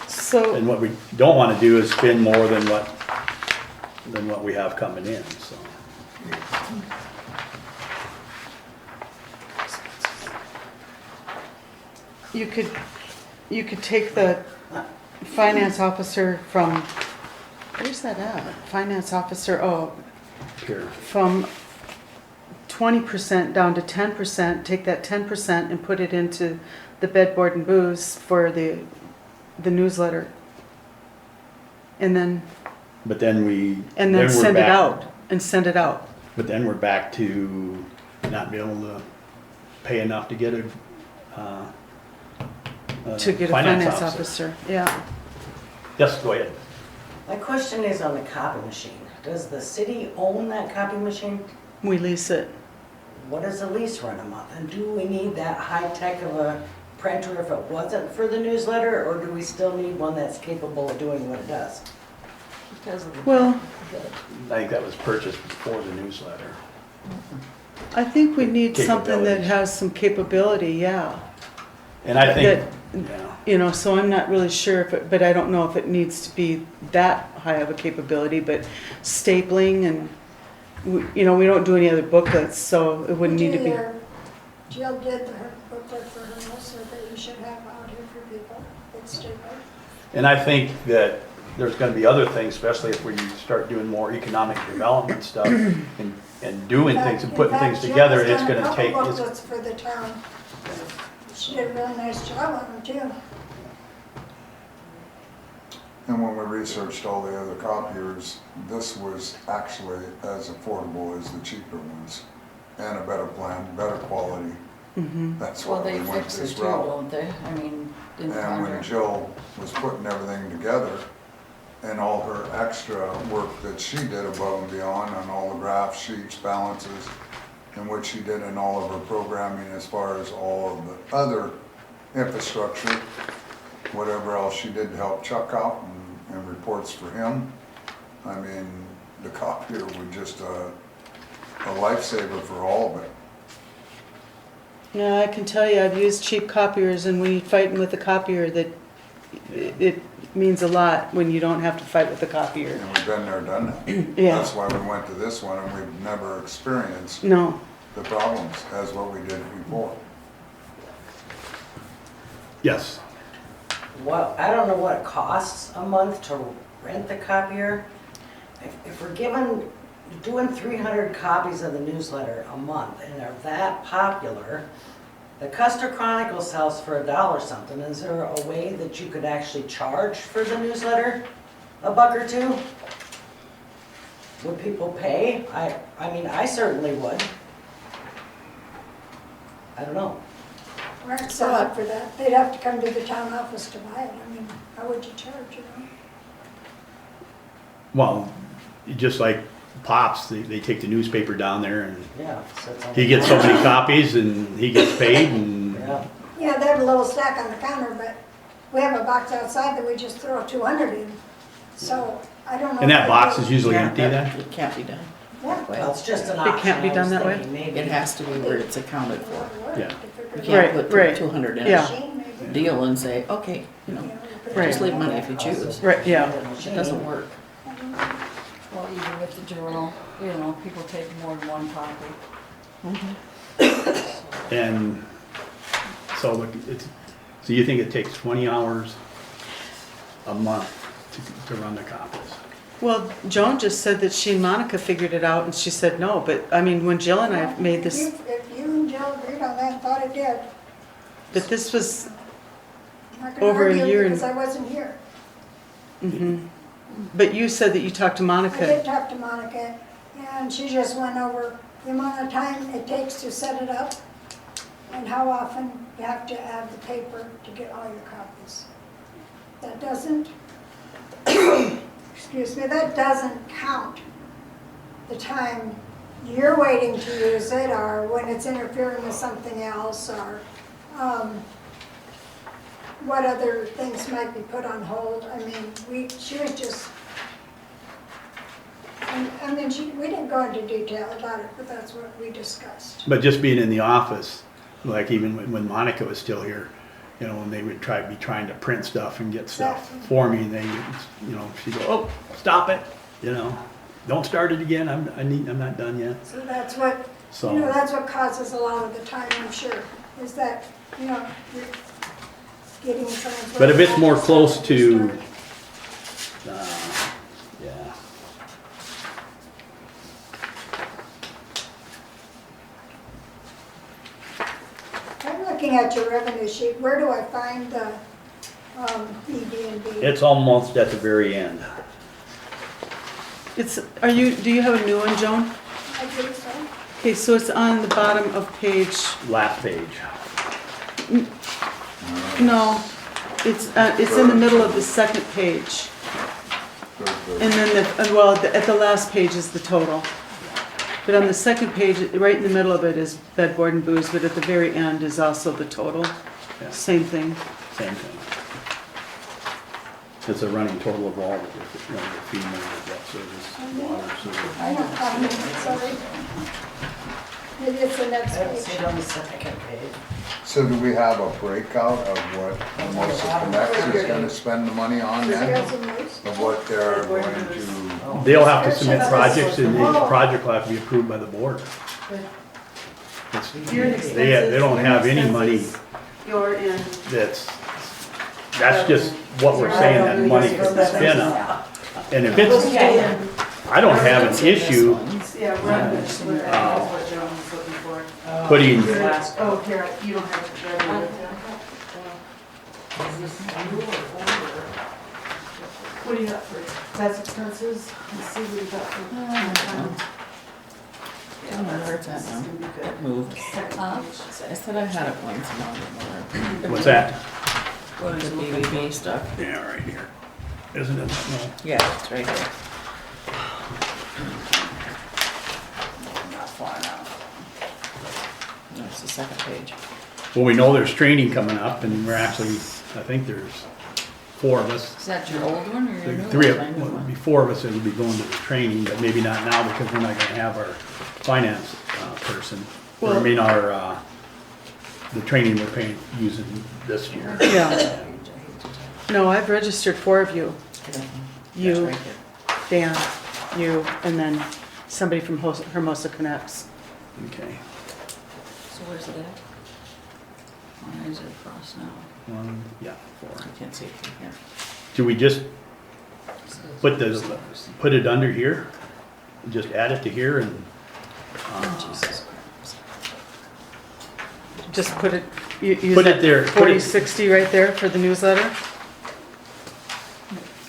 so, what we don't wanna do is spend more than what we have coming in, so. you could take the finance officer from, where's that at? Finance officer, oh, Here. from 20% down to 10%, take that 10% and put it into the bed, board, and booze for the newsletter. And then But then send it out, But then we're back to not being able to pay enough to get a finance officer, yeah. Yes, go ahead. My question is on the copy machine. Does the city own that copy machine? We lease it. What does the lease run a month? And do we need that high tech of a printer if it wasn't for the newsletter? Or do we still need one that's capable of doing what it does? Because of the. Well, I think that was purchased before the newsletter. I think we need something that Capabilities. has some capability, yeah. And I think, That- yeah, You know, so I'm not really sure if it, but I don't know if it needs to be that high of a capability, but stapling and, you know, we don't do any other booklets, so it wouldn't need to be. Jill did her booklet for Hermosa that you should have out here for people. It's stapled. and I think that there's gonna be other things, especially if we start doing more economic development stuff and doing things and putting things together, it's gonna take, it's, Booklets for the town. She did a really nice job on them too. And when we researched all the other copiers, this was actually as affordable as the cheaper ones. And a better plan, better quality. That's Well, why they we went fix it this too, route. don't they? I mean, in the And when contract. Jill was putting everything together and all her extra work that she did above and beyond on all the graph sheets, balances, and what she did in all of her programming as far as all of the other infrastructure, whatever else she did to help Chuck out and reports for him. I mean, the copier was just a lifesaver for all of it. Yeah, I can tell you, I've used cheap copiers, and when you're fighting with a copier, that it means a lot when you don't have to fight with the copier. And we've been there, done that. Yeah. That's why we went to this one, and we've never experienced No, the problems as what we did before. yes. Well, I don't know what it costs a month to rent the copier. If we're doing 300 copies of the newsletter a month and they're that popular, the Custer Chronicle sells for $1 something. Is there a way that you could actually charge for the newsletter? $1 or $2? Would people pay? I mean, I certainly would. I don't know. Weren't set up for that. They'd have to come to the town office to buy it. I mean, how would you charge, you know? Well, just like Pops, they take the newspaper down there and Yeah. so it's he gets so many copies and he gets paid and, Yeah. Yeah, they have a little stack on the counter, but we have a box outside that we just throw 200 in. So I don't know. and if that they box do- is usually Yeah, empty then? It can't be done. Yeah. Well, it's just an It option. can't be I done was that way? thinking maybe. It has to be where it's accounted for. Yeah. You Right, can't put right. 200 in Yeah. a deal and say, okay, you know, just leave money if you choose. right, yeah. It doesn't work. Well, even with the journal, you know, people take more than one copy. And so look, so you think it takes 20 hours a month to run the copies? Well, Joan just said that she and Monica figured it out, and she said no, but, I mean, when Jill and I made this, If you and Jill agreed on that and thought it did, but this was, I'm not gonna Over a argue year because and- I wasn't here. but you said that you talked to I Monica. did talk to Monica, and she just went over the amount of time it takes to set it up and how often you have to add the paper to get all your copies. That doesn't, excuse me, that doesn't count the time you're waiting to use it, or when it's interfering with something else, or what other things might be put on hold. I mean, she was just, I mean, we didn't go into detail about it, but that's what we discussed. But just being in the office, like even when Monica was still here, you know, when they would be trying to print stuff and get stuff Exactly. for me, they, you know, she'd go, oh, stop it, you know, don't start it again, I'm not done yet. So that's what, So- you know, that's what causes a lot of the time, I'm sure, is that, you know, getting transferred. But if it's more close to, yeah. I'm looking at your revenue sheet, where do I find the ED&D? It's almost at the very end. It's, do you have a new one, Joan? I think so. Okay, so it's on the bottom of page, Last page. no, it's in the middle of the second page. And then, at the last page is the total. But on the second page, right in the middle of it is bed, board, and booze, but at the very end is also the total. Yeah. Same thing. Same thing. It's a running total of all of the FEMA, debt service, water, sewer. I don't find it, sorry. Maybe it's the next I don't see page. it on the second page. So do we have a breakout of what Hermosa Connects is gonna spend the money on then? Here's a note. Of what they're going to, They'll have to submit projects and each project will have to be approved by the board. Your They don't have any money You're in. that's just what we're saying that money can be spent on. And if it's, I don't have an issue Yeah, revenue, that's what Joan was looking for. putting, Oh, here, you don't have revenue. Is this new or older? What do you got for tax expenses? Let's see what you got for. I don't know where it's at now. It moved. Huh? I said I had it once and I don't know. what's that? What is the BBB stuff? Yeah, right here. Isn't it? No. Yeah, it's right here. Not far now. That's the second page. Well, we know there's training coming up and we're actually, I think there's 4 of us. Is that your old one or your new one? 3 of, well, it'd be 4 of us that would be going to the training, but maybe not now because we're not gonna have our finance person. Or, I Well- mean, our, the training we're paying, using this year. Yeah. No, I've registered 4 of you. You, That's right here. Dan, you, and then somebody from Hermosa Connects. Okay. So where's it at? Why is it across now? 1, yeah, 4. I can't see it from here. Do we just put it under here? Just add it to here and, Jesus Christ. Just put it, use Put it that there, put 4060 right there for the newsletter?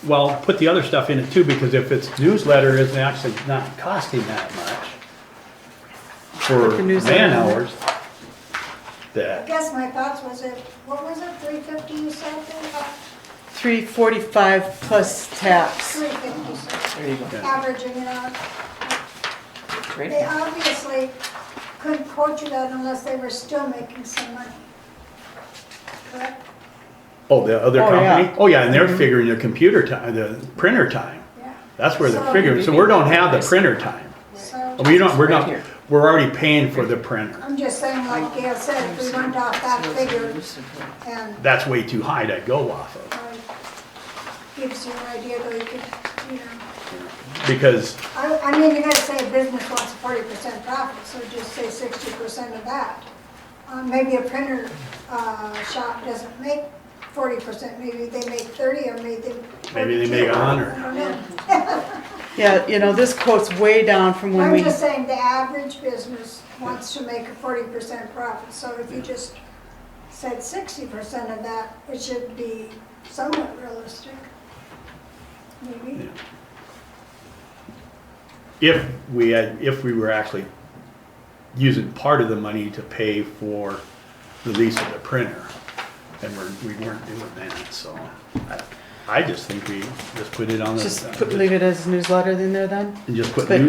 well, put the other stuff in it too, because if it's newsletter, it's actually not costing that much for Put the newsletter man in there. hours. I That, guess my thoughts was it, what was it, 350 you said there? 345 plus tax. 350, so There you go. Yeah. averaging it out. It's right They here. obviously couldn't quote you that unless they were still making some money. Correct? oh, the other Oh, company? yeah. Oh, yeah, and they're figuring the computer time, the printer time. Yeah. That's where they're So- figuring, so we don't have the printer time. So We don't, we're Right not, here. we're already paying for the printer. I'm just saying, like Gail said, if we went off that figure and That's way too high to go off of, gives you an idea though, you could, you know. because, I mean, you gotta say a business wants a 40% profit, so just say 60% of that. Maybe a printer shop doesn't make 40%, maybe they make 30 or maybe they. Maybe they make 100. I don't know. Yeah, you know, this quote's way down from when I'm we, just saying the average business wants to make a 40% profit, so if you just said 60% of that, it should be somewhat realistic. Maybe. if we were actually using part of the money to pay for the lease of the printer, and we weren't doing that, so I just think we just put it on the, leave it as newsletter in there then? and just put, But-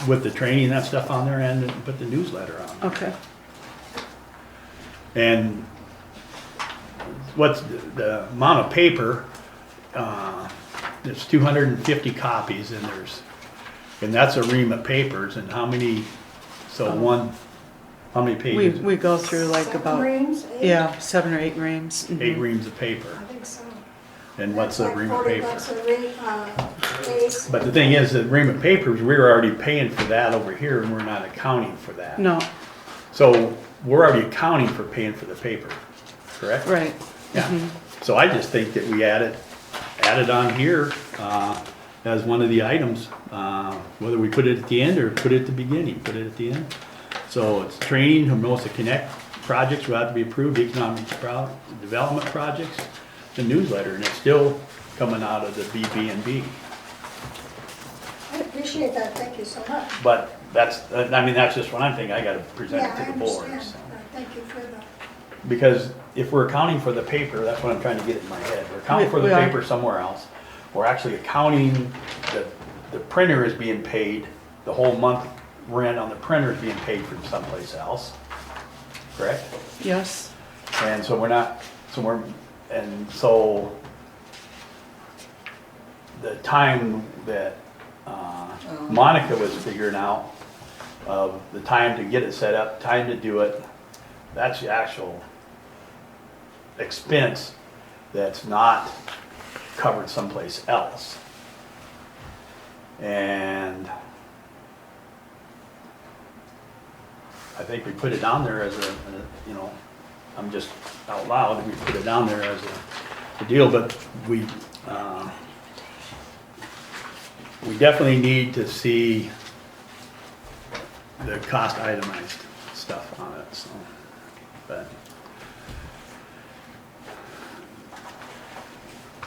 with the training and that stuff on there, and then put the newsletter on there. Okay. And what's the amount of paper, there's 250 copies and that's a ream of papers, and how many, how many pages? We go through like 7 about, reams, 8? yeah, 7 or 8 reams. 8 reams of paper. I think so. And what's a That's ream like of 40 paper? bucks a ream, base. But the thing is, the ream of papers, we're already paying for that over here, and we're not accounting for that. No, So we're already accounting for paying for the paper, correct? right. Yeah, so I just think that we add it on here, as one of the items, whether we put it at the end or put it at the beginning, put it at the end. So it's training, Hermosa Connect projects will have to be approved, economic development projects, the newsletter, and it's still coming out of the BB&B. I appreciate that, thank you so much. But that's just what I'm thinking, I gotta present Yeah, it I to the board. understand. So. Thank you for the, Because if we're accounting for the paper, that's what I'm trying to get in my head, we're accounting for the We are. paper somewhere else. We're actually accounting, the printer is being paid, the whole month rent on the printer is being paid from someplace else, correct? Yes. And so we're not, so the time that Monica was figuring out of the time to get it set up, time to do it, that's the actual expense that's not covered someplace else. And I think we put it down there as I'm just out loud, we put it down there as a deal, but we definitely need to see the cost itemized stuff on it, so, but.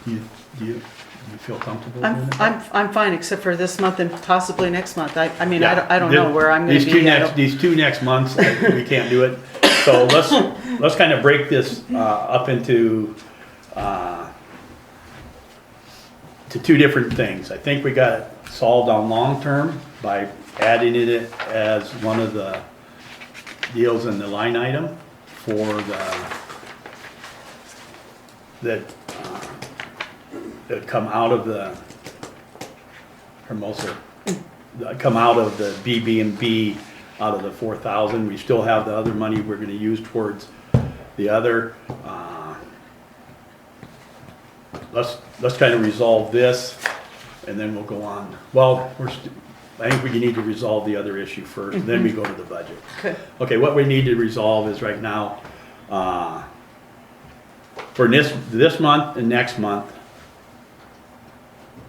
Do you feel comfortable doing that? I'm fine, except for this month and possibly next month. I mean, Yeah. I don't know where I'm gonna These be. these two next months, we can't do it. So let's kind of break this up into to two different things. I think we got it solved on long-term by adding it as one of the deals in the line item for that come out of the Hermosa, come out of the BB&B, out of the 4,000. We still have the other money we're gonna use towards the other. Let's kind of resolve this, and then we'll go on. Well, I think we need to resolve the other issue first, then we go to the budget. Okay. Okay, what we need to resolve is right now, for this month and next month,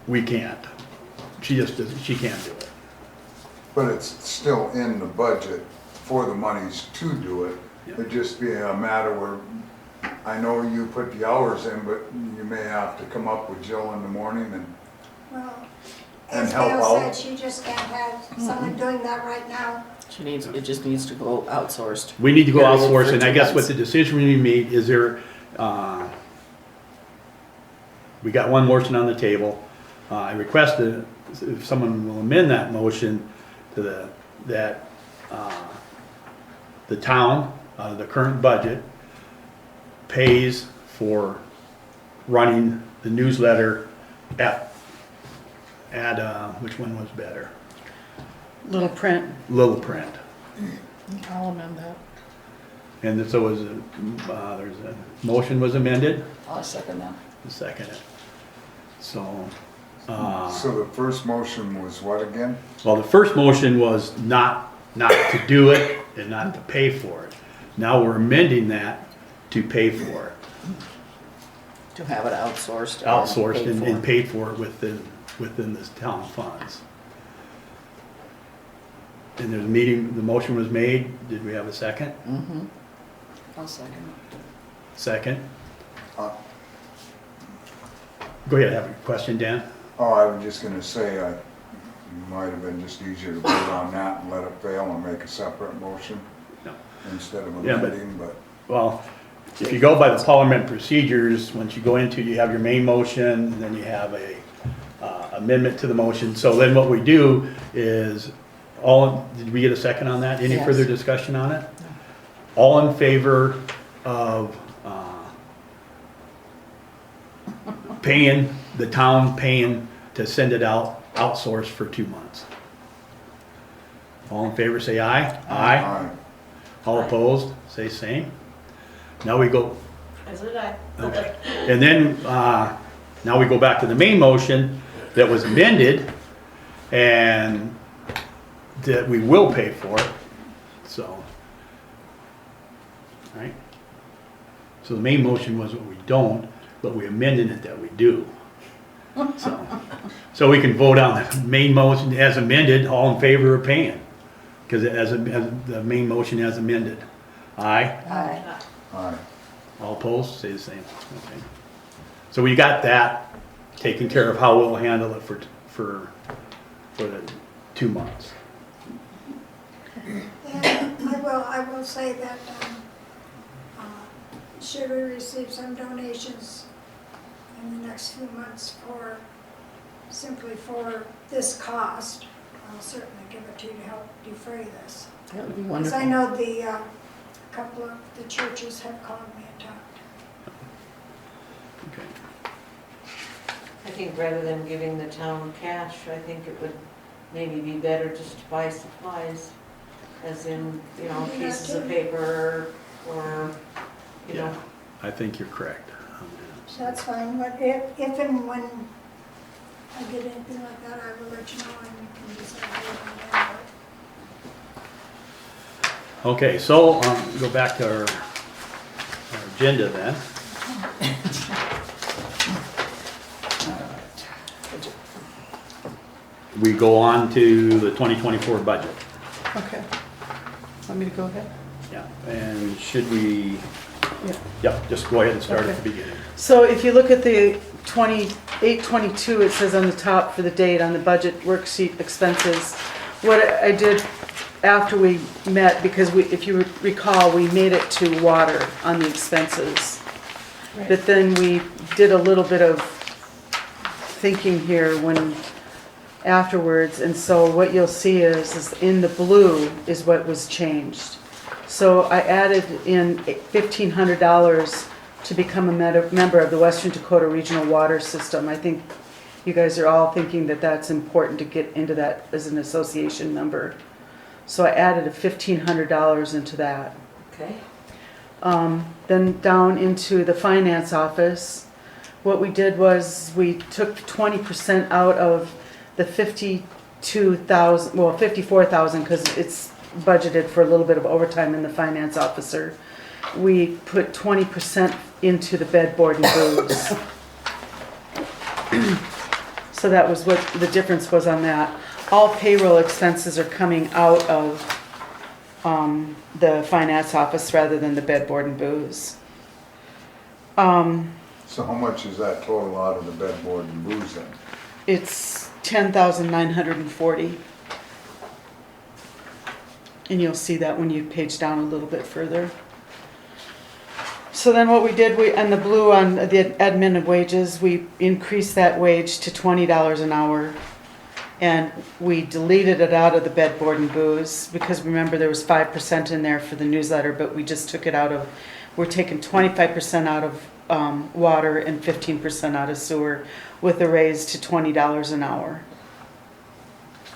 we can't. She can't do it. But it's still in the budget for the monies to do it. Yeah. It'd just be a matter where, I know you put the hours in, but you may have to come up with Jill in the morning and well, And as help Gail out. said, she just can't have someone doing that right now. It just needs to go outsourced. We need to go Period, outsource, for and I 2 guess what months. the decision we made is there, we got one motion on the table. I requested, if someone will amend that motion to that the town, out of the current budget, pays for running the newsletter at which one was better? Little print. Little print. I'll amend that. And so there's a motion was amended, I'll second that. second it. So, so the first motion was what again? well, the first motion was not to do it and not to pay for it. Now we're amending that to pay for it, To have it outsourced. outsourced and and paid for it within the town funds. And there's a meeting, the motion was made, did we have a second? Mm-hmm. I'll second Second? Uh, Go ahead, have a question, Dan? Oh, I was just gonna say, it might have been just easier to vote on that and let it fail and make a separate motion No. instead of Yeah, but- amending, but Well, if you go by the parliament procedures, once you go into, you have your main motion, and then you have a amendment to the motion. So then what we do is, did we get a second on that? Any Yes. further discussion on it? All in favor of the town paying to send it outsourced for 2 months? All in favor, say aye. Aye. All opposed, say same. Now we go, As did I. okay. And then, now we go back to the main motion that was amended and that we will pay for it, so. Right? So the main motion was what we don't, but we amended it that we do. So we can vote on the main motion as amended, all in favor of paying. Because as the main motion as amended. Aye. Aye. Aye. All opposed, say the same. Okay. So we got that taken care of, how we'll handle it for the 2 months. And I will say that, should we receive some donations in the next few months simply for this cost, I'll certainly give it to you to help defray this. That would be Because I wonderful. know a couple of the churches have called me and talked. Okay. I think rather than giving the town cash, I think it would maybe be better just to buy supplies, as in, pieces of paper or, Yeah, I think you're correct. That's fine, but if and when I get anything like that, I will let you know and you can decide on that. Okay, so go back to our agenda then. We go on to the 2024 budget. Okay. Want me to go ahead? Yeah, and should we, Yeah. yep, just go ahead and start at the beginning. So if you look at the 2822, it says on the top for the date on the budget worksheet expenses. What I did after we met, because if you recall, we made it to water on the expenses. But then we did a little bit of thinking here afterwards, and so what you'll see is in the blue is what was changed. So I added in $1,500 to become a member of the Western Dakota Regional Water System. I think you guys are all thinking that that's important to get into that as an association member. So I added a $1,500 into that. okay? Then down into the finance office, what we did was we took 20% out of the 54,000, because it's budgeted for a little bit of overtime in the finance officer. We put 20% into the bed, board, and booze. So that was what the difference was on that. All payroll expenses are coming out of the finance office rather than the bed, board, and booze. So how much is that total out of the bed, board, and booze then? It's 10,940. And you'll see that when you page down a little bit further. So then what we did, on the blue on the admin and wages, we increased that wage to $20 an hour. And we deleted it out of the bed, board, and booze, because remember there was 5% in there for the newsletter, but we just took it out of, we're taking 25% out of water and 15% out of sewer, with a raise to $20 an hour.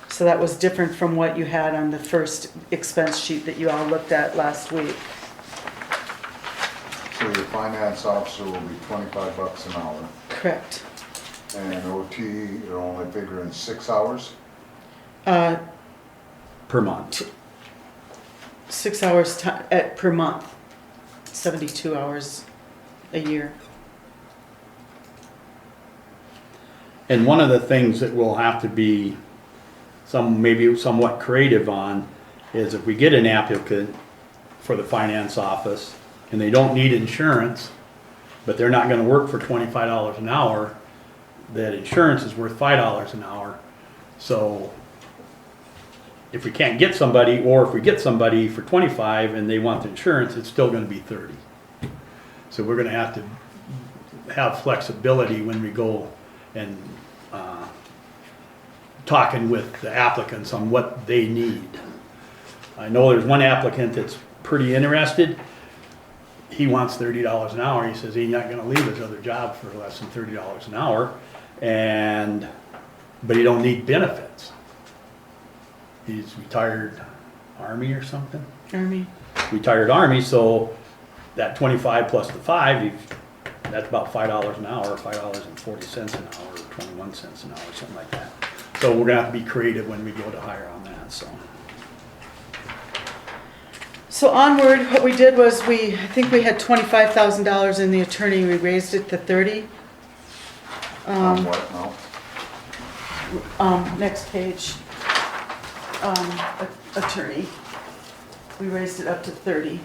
So that was different from what you had on the first expense sheet that you all looked at last week. So your finance officer will be $25 an hour, Correct. and OT, you're only figuring 6 hours? Per month. 6 hours per month, 72 hours a year. And one of the things that we'll have to be maybe somewhat creative on is if we get an applicant for the finance office and they don't need insurance, but they're not gonna work for $25 an hour, that insurance is worth $5 an hour. So if we can't get somebody, or if we get somebody for 25 and they want the insurance, it's still gonna be 30. So we're gonna have to have flexibility when we go and talking with the applicants on what they need. I know there's one applicant that's pretty interested. He wants $30 an hour. He says he's not gonna leave his other job for less than $30 an hour, but he don't need benefits. He's retired Army or something. Army. Retired Army, so that 25 plus the 5, that's about $5 an hour, $5.40 an hour, or 21 cents an hour, something like that. So we're gonna have to be creative when we go to hire on that, so. So onward, what we did was I think we had $25,000 in the attorney, we raised it to 30. What, no? Next page. Attorney. We raised it up to 30.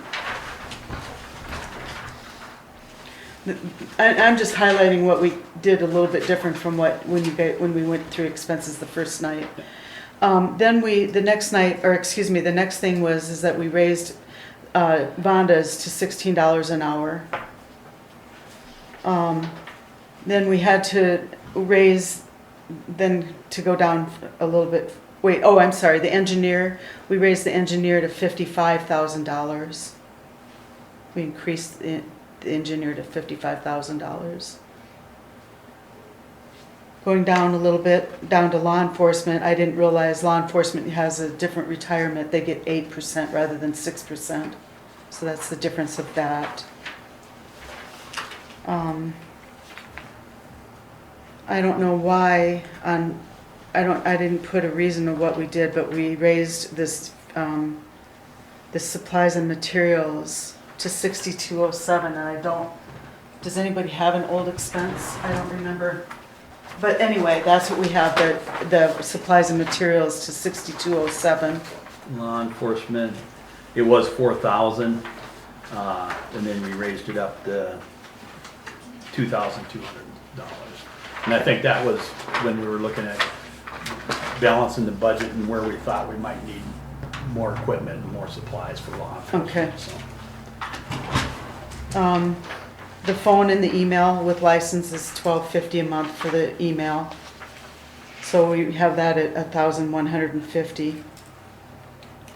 I'm just highlighting what we did a little bit different from when we went through expenses the first night. Then the next thing was that we raised Vonda's to $16 an hour. Then we had to raise, to go down a little bit. I'm sorry, the engineer, we raised the engineer to $55,000. We increased the engineer to $55,000. Going down a little bit, down to law enforcement, I didn't realize law enforcement has a different retirement. They get 8% rather than 6%. So that's the difference of that. I don't know why I didn't put a reason of what we did, but we raised this the supplies and materials to 6207, and does anybody have an old expense? I don't remember. But anyway, that's what we have, the supplies and materials to 6207. Law enforcement, it was 4,000, and then we raised it up to $2,200. And I think that was when we were looking at balancing the budget and where we thought we might need more equipment and more supplies for law enforcement. Okay. So. The phone and the email with license is $12.50 a month for the email. So we have that at $1,150.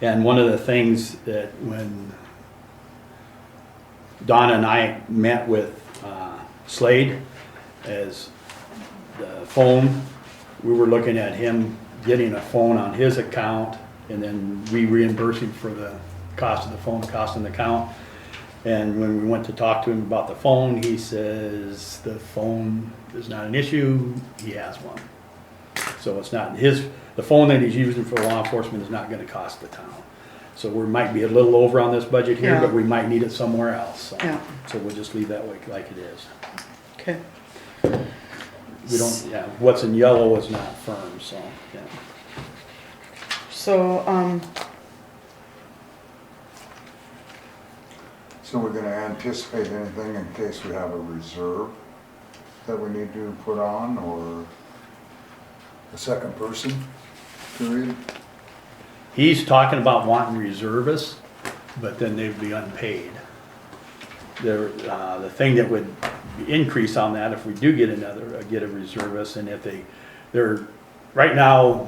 And one of the things that when Donna and I met with Slade as the phone, we were looking at him getting a phone on his account and then we reimburse him for the cost of the phone, cost of the account. And when we went to talk to him about the phone, he says the phone is not an issue, he has one. So it's not the phone that he's using for law enforcement is not gonna cost the town. So we might be a little over on this budget here, Yeah. but we might need it somewhere else. So, Yeah. so we'll just leave that like it is. Okay. We don't, what's in yellow is not firm, so, yeah. So, So we're gonna anticipate anything in case we have a reserve that we need to put on, or a second person to read? He's talking about wanting reservists, but then they'd be unpaid. The thing that would increase on that if we do get a reservist, and if they're right now,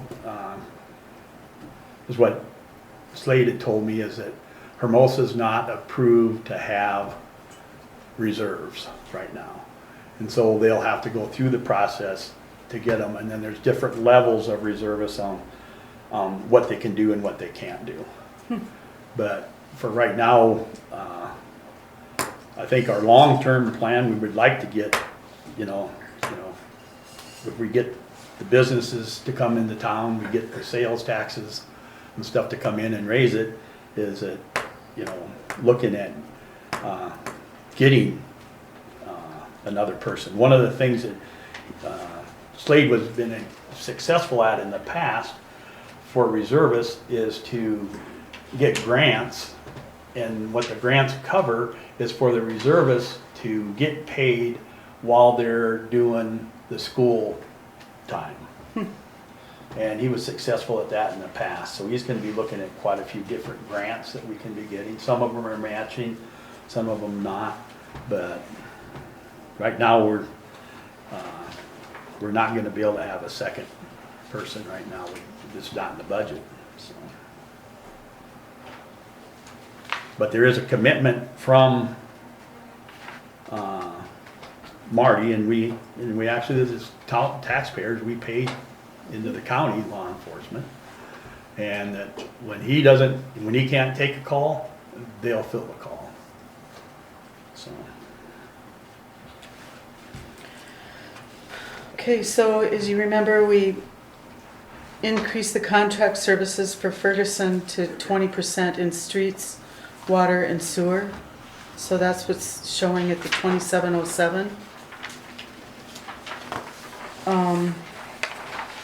is what Slade had told me, is that Hermosa's not approved to have reserves right now. And so they'll have to go through the process to get them, and then there's different levels of reservists on what they can do and what they can't do. But for right now, I think our long-term plan, we would like to get, if we get the businesses to come into town, we get the sales taxes and stuff to come in and raise it, is that, looking at getting another person. One of the things that Slade has been successful at in the past for reservists is to get grants, and what the grants cover is for the reservists to get paid while they're doing the school time. And he was successful at that in the past, so he's going to be looking at quite a few different grants that we can be getting. Some of them are matching, some of them not, but right now we're not going to be able to have a second person right now. It's not in the budget. So. But there is a commitment from Marty, and we actually, as taxpayers, we pay into the county law enforcement, and that when he can't take a call, they'll fill the call. So. okay, so as you remember, we increased the contract services for Ferguson to 20% in streets, water and sewer. So that's what's showing at the 2707.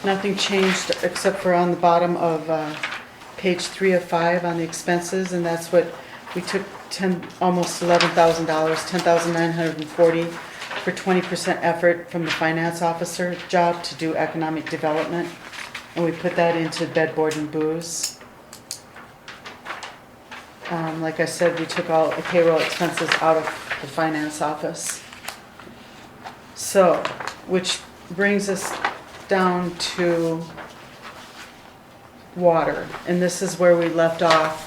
Nothing changed except for on the bottom of page 3 of 5 on the expenses, and that's what we took almost $11,000, $10,940 for 20% effort from the finance officer job to do economic development, and we put that into bed, board, and booze. Like I said, we took all the payroll expenses out of the finance office. So, which brings us down to water, and this is where we left off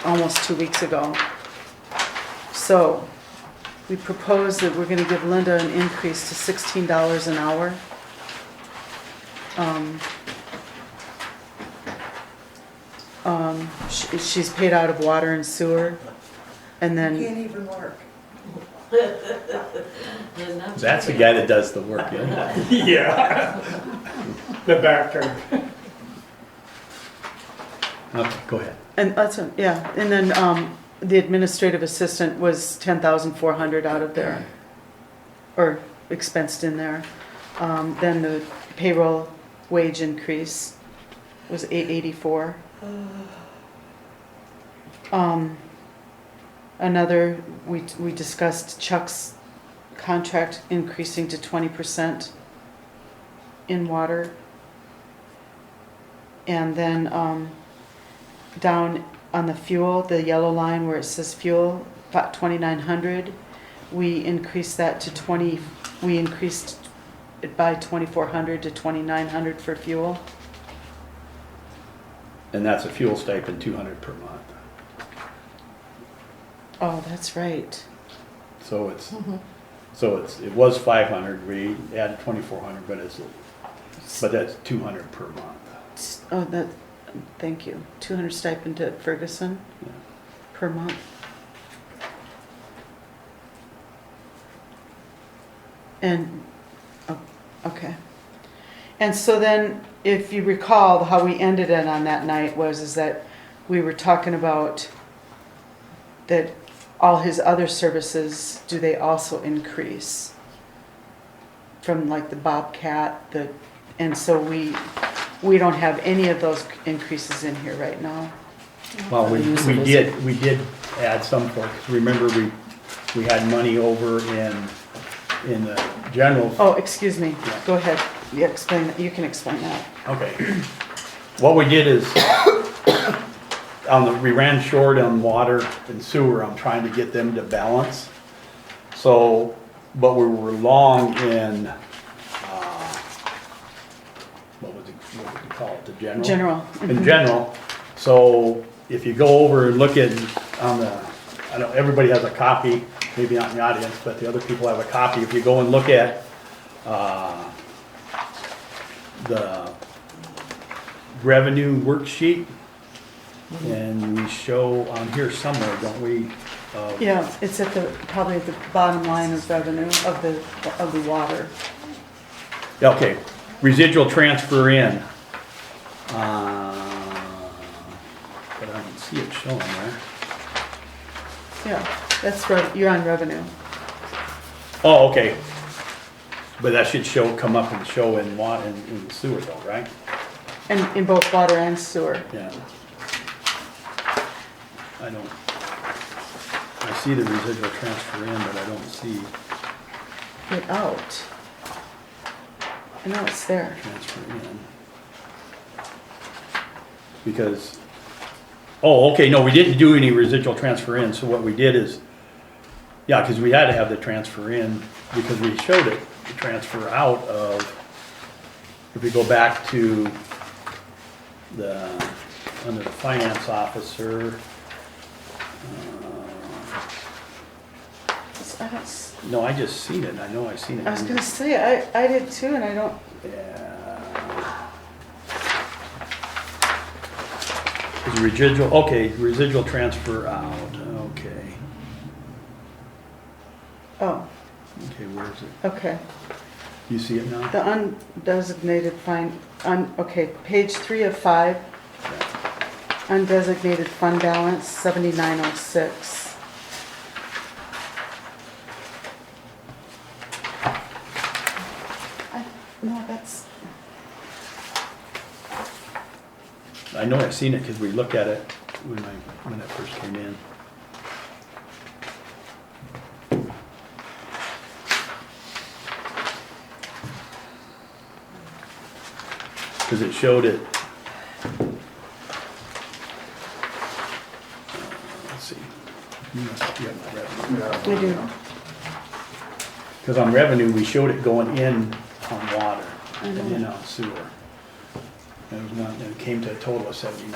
almost 2 weeks ago. So, we propose that we're gonna give Linda an increase to $16 an hour. She's paid out of water and sewer, and then, even work. That's the guy that does the work, yeah. Yeah. The back turn. Okay, go ahead. and that's, yeah, and then, the administrative assistant was 10,400 out of there, or expensed in there. Then the payroll wage increase was $884. Another, we discussed Chuck's contract increasing to 20% in water. And then, down on the fuel, the yellow line where it says fuel, about 2,900, we increased that to we increased it by 2,400 to 2,900 for fuel. And that's a fuel stipend, 200 per month. Oh, that's right. So it was 500, we added 2,400, but that's 200 per month. Oh, thank you. 200 stipend to Ferguson Yeah. per month. And, oh, okay. And so then, if you recall, how we ended it on that night is that we were talking about that all his other services, do they also increase? From like the Bobcat, and so we don't have any of those increases in here right now. Well, we did add some for, because remember we had money over in the general. Oh, excuse me, Yeah. go ahead, you can explain that. Okay. What we did is, we ran short on water and sewer. I'm trying to get them to balance. So, but we were long in, what would you call it, the general? General. In general. So if you go over and look at, I know everybody has a copy, maybe not in the audience, but the other people have a copy. If you go and look at, the revenue worksheet, and we show on here somewhere, don't we? Yeah, it's probably at the bottom line of revenue of the water. Okay, residual transfer in. But I don't see it showing there. Yeah, that's right, you're on revenue. Oh, okay. But that should come up and show in water, in sewer though, right? And in both water and sewer. Yeah. I see the residual transfer in, but I don't see Get out. I know it's there. transfer in. Because, oh, okay, no, we didn't do any residual transfer in, so what we did is, yeah, because we had to have the transfer in, because we showed it, the transfer out of, if we go back to under the finance officer, no, I just seen it, I know I seen it. I was gonna say, I did too, and I don't, Yeah. Is residual transfer out, okay. oh, Okay, where is it? okay. You see it now? The undesignated okay, page 3 of 5. Undesignated fund balance, 7906. No, that's, I know I've seen it because we looked at it when it first came in. Because it showed it. Let's see. You must have revenue. Yeah. I do. Because on revenue, we showed it going in on water I and know. in on sewer. And it came to a total of $7,900.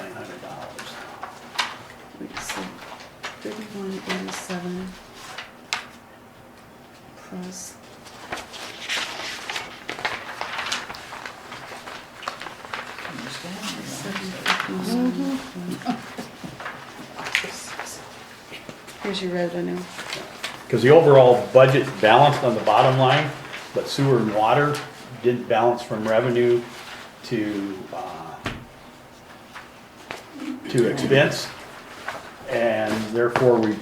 Let's see, 3187 plus. Here's your revenue. Because the overall budget balanced on the bottom line, but sewer and water didn't balance from revenue to expense. And therefore we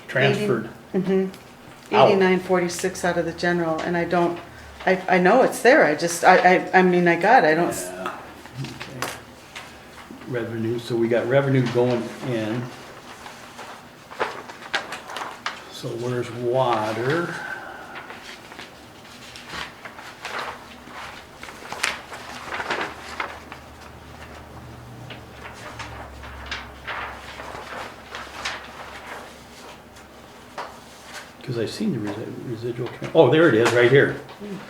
transferred. Out. 8946 out of the general, and I don't, I know it's there, I mean, I got it, I don't, Yeah, okay. Revenue, so we got revenue going in. So where's water? Because I've seen the residual, oh, there it is, right here.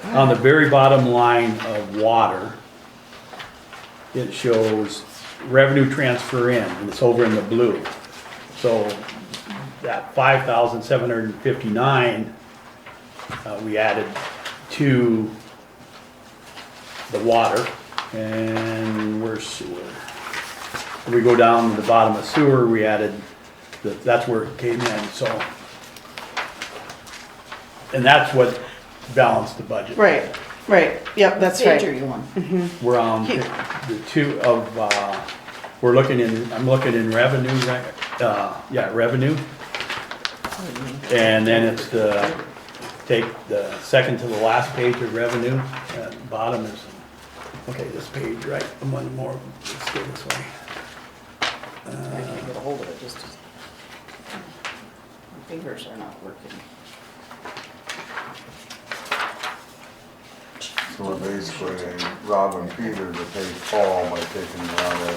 On the very bottom line of water, it shows revenue transfer in, and it's over in the blue. So that 5,759, we added to the water, and where's sewer? We go down to the bottom of sewer, we added, that's where it came in, so. And that's what balanced the budget. right, yep, that's What page are right. you on? We're on the two of, I'm looking in revenue, revenue. And then it's take the second to the last page of revenue, bottom is, okay, this page, right, one more, let's go this way. I can't get a hold of it, just, my fingers are not working. So we're basically robbing Peter to pay Paul by taking it out of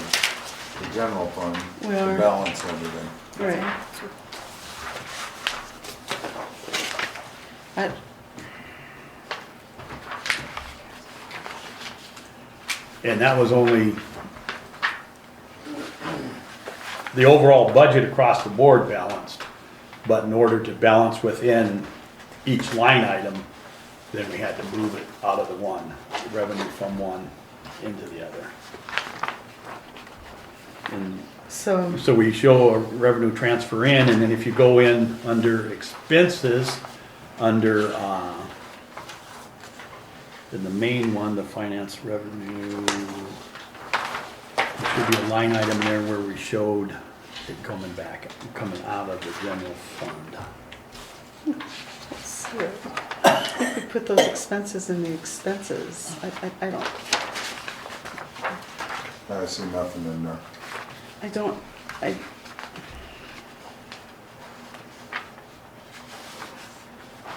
the general fund We to are. balance everything. Right. And that was only, the overall budget across the board balanced, but in order to balance within each line item, then we had to move it out of the one, revenue from one into the other. And So, so we show a revenue transfer in, and then if you go in under expenses, under, in the main one, the finance revenue, there should be a line item there where we showed it coming out of the general fund. let's see. I could put those expenses in the expenses, I don't, I see nothing in there. I don't, I,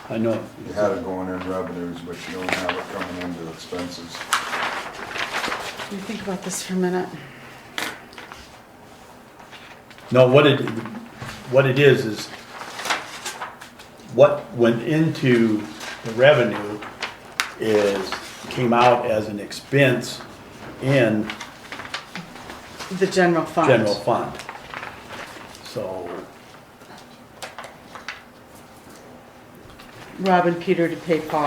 I know, You had it going in revenues, but you don't have it coming into expenses. let me think about this for a minute. no, what it is what went into the revenue came out as an expense in The general fund. general fund. So, Rob and Peter to pay Paul,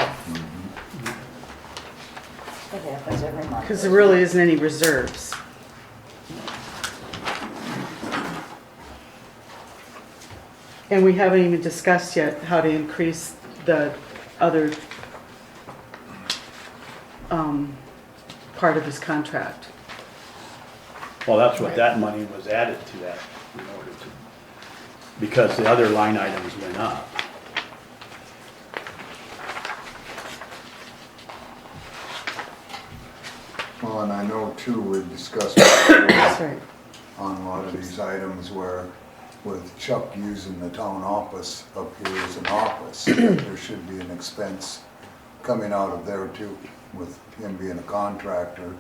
That happens every month. because there really isn't any reserves. And we haven't even discussed yet how to increase the other part of his contract. Well, that's what that money was added to that in order to, because the other line items went up. Well, and I know too, we've discussed before That's right. on a lot of these items where with Chuck using the town office up here as an office, there should be an expense coming out of there too, with him being a contractor.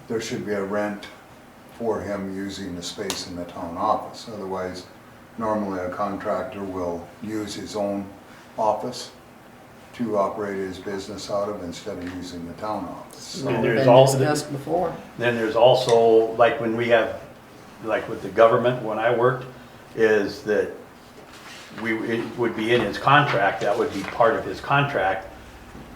There should be a rent for him using the space in the town office. Otherwise, normally a contractor will use his own office to operate his business out of instead of using the town office. So And we've there's been also- discussed before. Then there's also, like when we have, like with the government, when I worked, is that it would be in his contract, that would be part of his contract,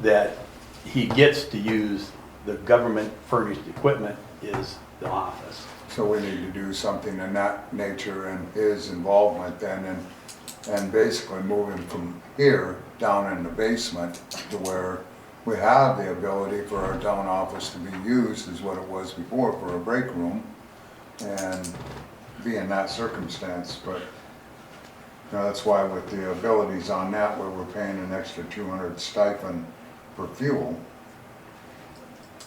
that he gets to use the government furnished equipment is the office. So we need to do something in that nature and his involvement then and basically move him from here down in the basement to where we have the ability for our town office to be used as what it was before for a break room and be in that circumstance. But you know, that's why with the abilities on that where we're paying an extra 200 stipend for fuel,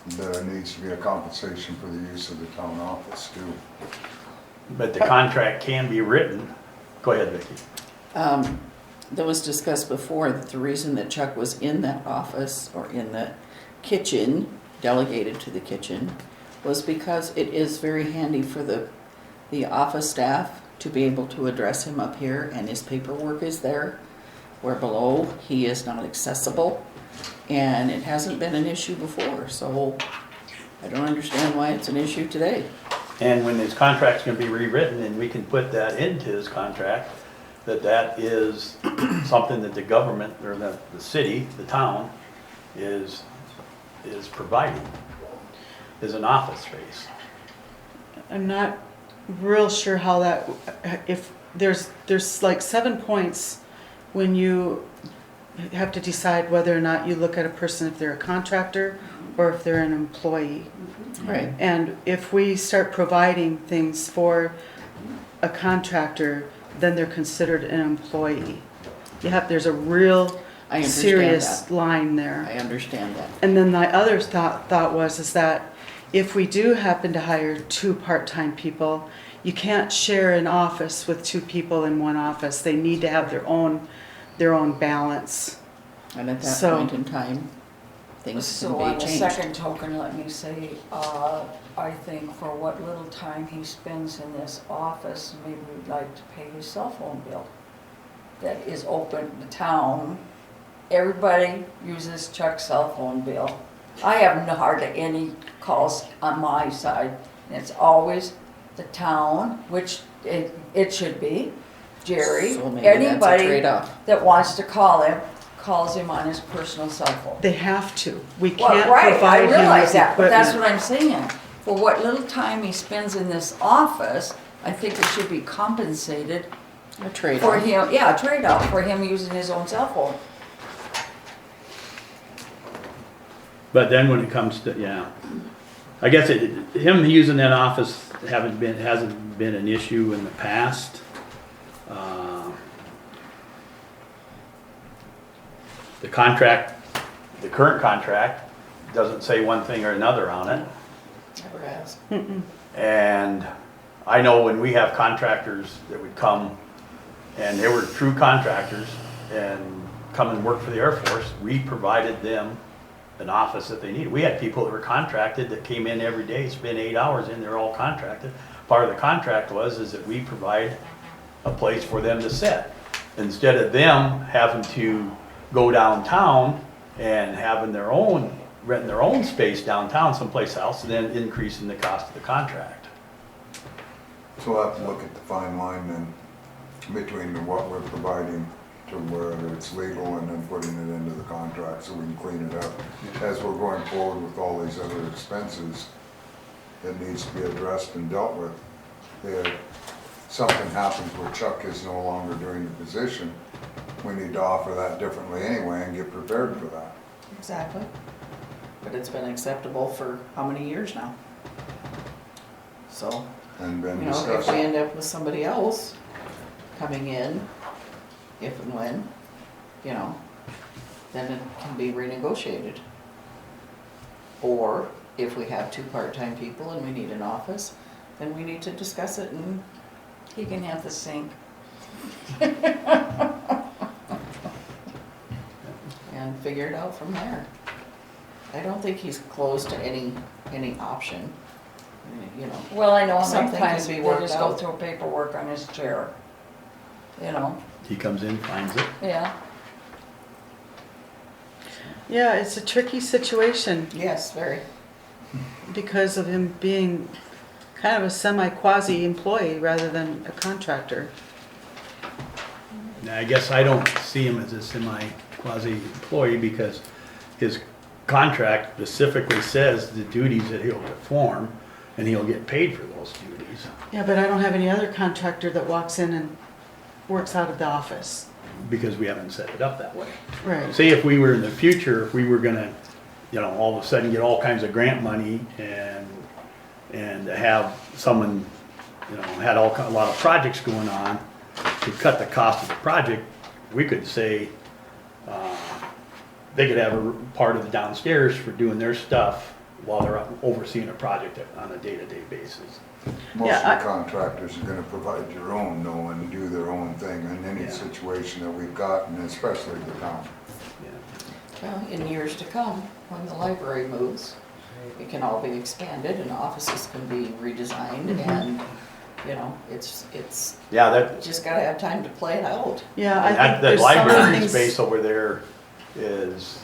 there needs to be a compensation for the use of the town office too. But the contract can be written. Go ahead, Vicki. That was discussed before that the reason that Chuck was in that office or in the kitchen, delegated to the kitchen, was because it is very handy for the office staff to be able to address him up here, and his paperwork is there, where below he is not accessible, and it hasn't been an issue before, so I don't understand why it's an issue today. And when his contract's gonna be rewritten, and we can put that into his contract, that is something that the government, or the city, the town, is providing, is an office space. I'm not real sure how that, if there's like 7 points when you have to decide whether or not you look at a person if they're a contractor or if they're an employee. Right. And if we start providing things for a contractor, then they're considered an employee. There's a real I understand serious that. line there. I understand that. And then my other thought was that if we do happen to hire 2 part-time people, you can't share an office with 2 people in one office. They need to have their own balance. And at that So- point in time, things So can on be the changed. second token, let me say, I think for what little time he spends in this office, maybe we'd like to pay his cell phone bill. That is open, the town, everybody uses Chuck's cell phone bill. I have hardly any calls on my side, and it's always the town, which it should be, Jerry, So maybe that's a anybody trade-off. that wants to call him, calls him on his personal cell phone. They have to. We Well, can't right, I provide him realize with that, but that's equipment. what I'm saying. For what little time he spends in this office, I think it should be compensated A for trade-off. him, yeah, a trade-off for him using his own cell phone. But then when it comes to, yeah, I guess him using that office hasn't been an issue in the past. The current contract doesn't say one thing or another on it. Never has. And I know when we have contractors that would come, and they were true contractors, and come and work for the Air Force, we provided them an office that they needed. We had people that were contracted that came in every day, spent 8 hours in, they're all contracted. Part of the contract is that we provide a place for them to sit. Instead of them having to go downtown and having renting their own space downtown someplace else, and then increasing the cost of the contract. So we'll have to look at the fine line then between what we're providing to where it's legal and then putting it into the contract so we can clean it up. As we're going forward with all these other expenses that needs to be addressed and dealt with, if something happens where Chuck is no longer doing the position, we need to offer that differently anyway and get prepared for that. Exactly. But it's been acceptable for how many years now? So, and been you know, if discussed. we end up with somebody else coming in, if and when, you know, then it can be renegotiated. Or if we have 2 part-time people and we need an office, then we need to discuss it and, He can have the sink. and figure it out from there. I don't think he's closed to any option, you know. Well, I know how Something many times can be they worked just go out. through paperwork on his chair. You know, He comes in, finds it. yeah. Yeah, it's a tricky situation Yes, very. because of him being kind of a semi-quasi employee rather than a contractor. Now, I guess I don't see him as a semi-quasi employee because his contract specifically says the duties that he'll perform and he'll get paid for those duties. Yeah, but I don't have any other contractor that walks in and works out of the office. Because we haven't set it up that way. Right. Say if we were in the future, if we were gonna, you know, all of a sudden get all kinds of grant money and have someone, you know, had a lot of projects going on, to cut the cost of the project, we could say, they could have a part of the downstairs for doing their stuff while they're overseeing a project on a day-to-day basis. Most Yeah, of the contractors are gonna provide your own, though, and do their own thing in any Yeah. situation that we've got, and especially the town. Yeah. Well, in years to come, when the library moves, it can all be expanded and offices can be redesigned and, you know, it's Yeah, that, just gotta have time to play it out. Yeah, I that, think that there's so many library things. space over there this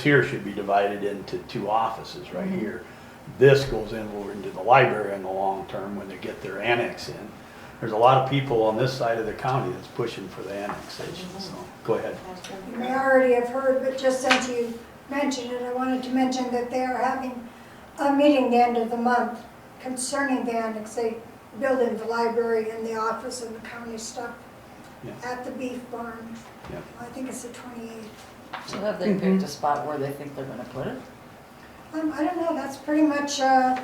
here should be divided into 2 offices right Mm-hmm. here. This goes in over into the library in the long term when they get their annex in. There's a lot of people on this side of the county that's pushing for the annexation, so, go ahead. You may already have heard, but just since you mentioned it, I wanted to mention that they are having a meeting the end of the month concerning the annexation, building the library and the office and the county stuff Yeah. at the beef barn. Yeah. I think it's the 28th. So have they picked a spot where they think they're gonna put it? I don't know, that's pretty much a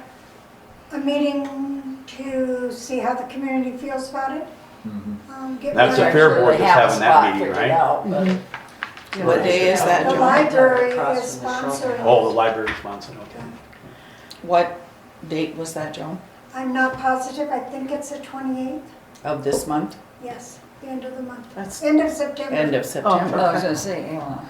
meeting to see how the community feels about it. Get That's more- a fair board They that's have a having that spot meeting, figured right? out, but- Yeah. What day is that, The John? library Across is from the shelter. sponsoring. Oh, the library sponsored, okay. What date was that, Joan? I'm not positive, I think it's the 28th, Of this month? yes, the end of the month, That's, end of September. End of September? I was gonna say, you know,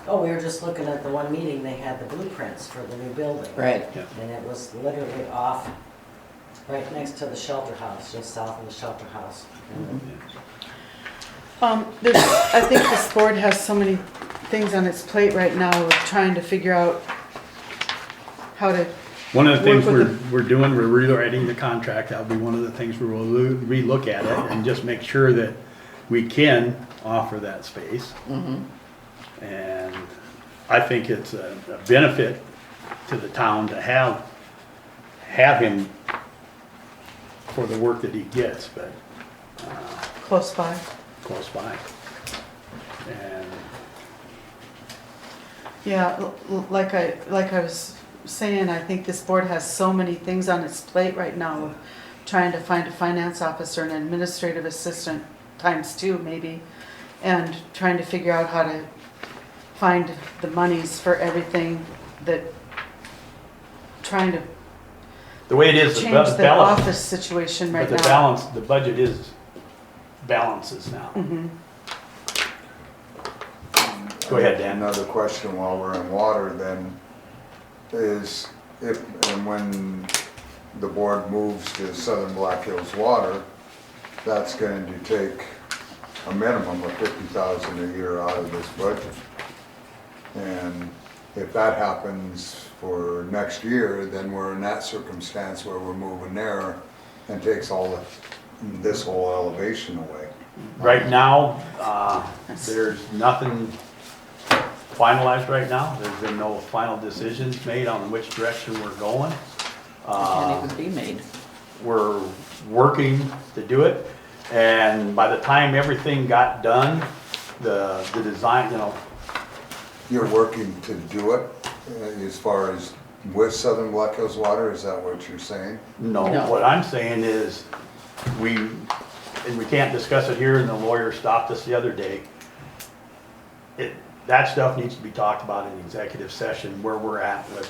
Oh, we were just looking at the one meeting, they had the blueprints for the new building. Right. And it was literally off, right next to the shelter house, just south of the shelter house. I think this board has so many things on its plate right now with trying to figure out how to, One of the things Work with we're doing, we're rewriting the contract, that'll be one of the things we will relook at it and just make sure that we can offer that space. And I think it's a benefit to the town to have him for the work that he gets, but close by. close by. And Yeah, like I was saying, I think this board has so many things on its plate right now, of trying to find a finance officer, an administrative assistant, ×2 maybe, and trying to figure out how to find the monies for everything that, trying to the way it is, the change the balance, office situation but right the now. balance, the budget is balances now. Mhm. Go ahead, Dan. Another question while we're in water then is if and when the board moves to Southern Black Hills Water, that's going to take a minimum of $50,000 a year out of this budget. And if that happens for next year, then we're in that circumstance where we're moving there and takes this whole elevation away. Right now, there's nothing finalized right now. There's been no final decisions made on which direction we're going. Can't even be made. We're working to do it, and by the time everything got done, the design, You're working to do it as far as with Southern Black Hills Water, is that what you're saying? No, No. what I'm saying is, and we can't discuss it here, and the lawyer stopped us the other day. That stuff needs to be talked about in executive session, where we're at with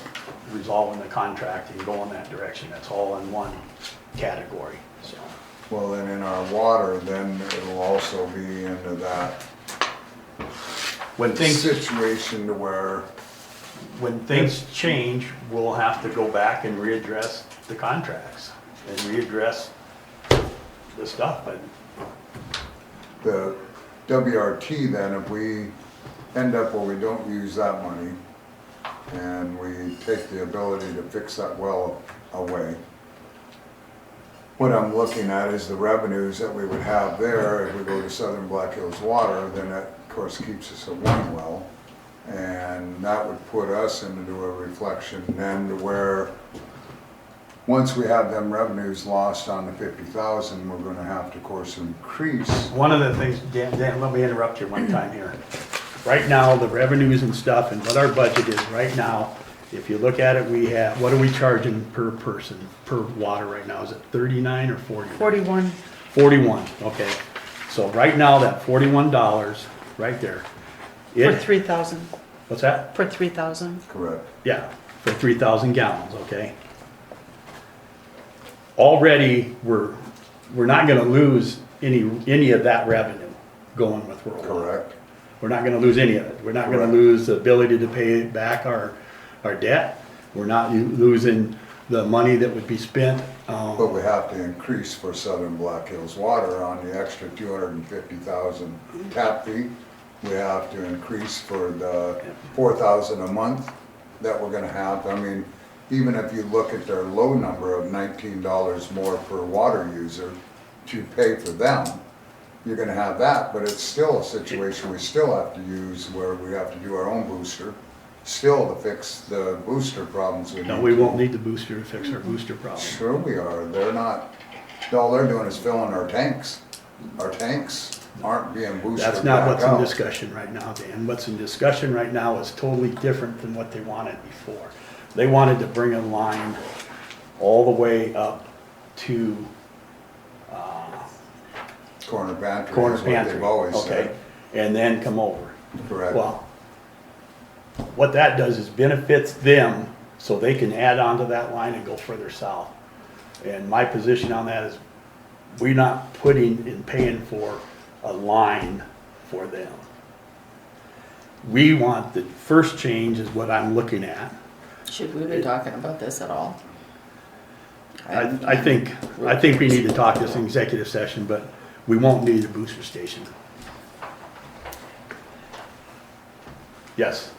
resolving the contract and going that direction. That's all in one category, so. Well, then in our water, then it'll also be into that When things situation to where, when things change, we'll have to go back and readdress the contracts and readdress the stuff, but the WRT then, if we end up where we don't use that money and we take the ability to fix that well away, what I'm looking at is the revenues that we would have there if we go to Southern Black Hills Water, then that of course keeps us at one well. And that would put us into a reflection then to where, once we have them revenues lost on the 50,000, we're gonna have to, of course, increase. one of the things, Dan, let me interrupt you one time here. Right now, the revenues and stuff and what our budget is right now, if you look at it, we have, what are we charging per person, per water right now? Is it 39 or 40? 41, 41, okay. So right now, that $41 right there. for It, 3,000, what's that? for 3,000. Correct. Yeah, for 3,000 gallons, okay? Already, we're not gonna lose any of that revenue going with rural water. Correct. We're not gonna lose any of it. We're not gonna Correct. lose the ability to pay back our debt. We're not losing the money that would be spent. But we have to increase for Southern Black Hills Water on the extra 250,000 tap fee. We have to increase for the 4,000 a month that we're gonna have. I mean, even if you look at their low number of $19 more per water user to pay for them, you're gonna have that, but it's still a situation we still have to use where we have to do our own booster, still to fix the booster problems we need. No, we won't need the booster to fix our booster problem. Sure we are. They're not, all they're doing is filling our tanks. Our tanks aren't being boosted That's not back what's in out. discussion right now, Dan. What's in discussion right now is totally different than what they wanted before. They wanted to bring a line all the way up to Corner pantry corner is what pantry, they've always okay? said. And then come over. Correct. Well, what that does is benefits them so they can add on to that line and go further south. And my position on that is we're not putting and paying for a line for them. We want, the first change is what I'm looking at. Should we be talking about this at all? I think we need to talk this in executive session, but we won't need a booster station. Yes,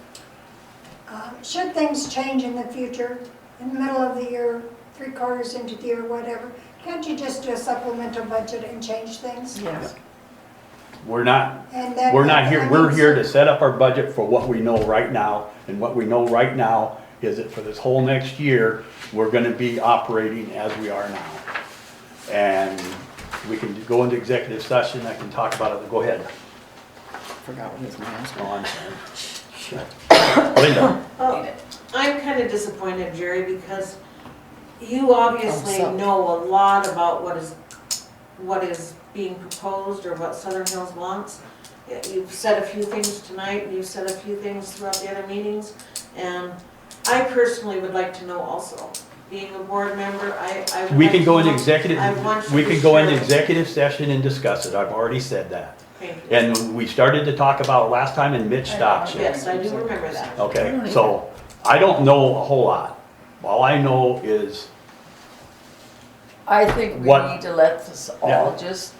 Should things change in the future, in the middle of the year, 3/4 into the year, whatever, can't you just do a supplemental budget and change things? Yes. we're not And that- We're not here, I we're mean, here to set up our budget for what we know right now, and what we know right now is that for this whole next year, we're gonna be operating as we are now. And we can go into executive session, I can talk about it, go ahead. Forgot what his name is. Oh, I'm sorry. Linda, Oh, I'm kind of disappointed, Jerry, because you obviously Oh, so- know a lot about what is being proposed or what Southern Hills wants. You've said a few things tonight, and you've said a few things throughout the other meetings, and I personally would like to know also. Being a board member, I would we like can to go into know- executive, I want you we to can go into share- executive session and discuss it, I've already said that. Thank you. And we started to talk about it last time and Mitch stopped you. Yes, I do remember that. Okay, so I don't know a whole lot. All I know is, I think we What- need to let this all Yeah. just.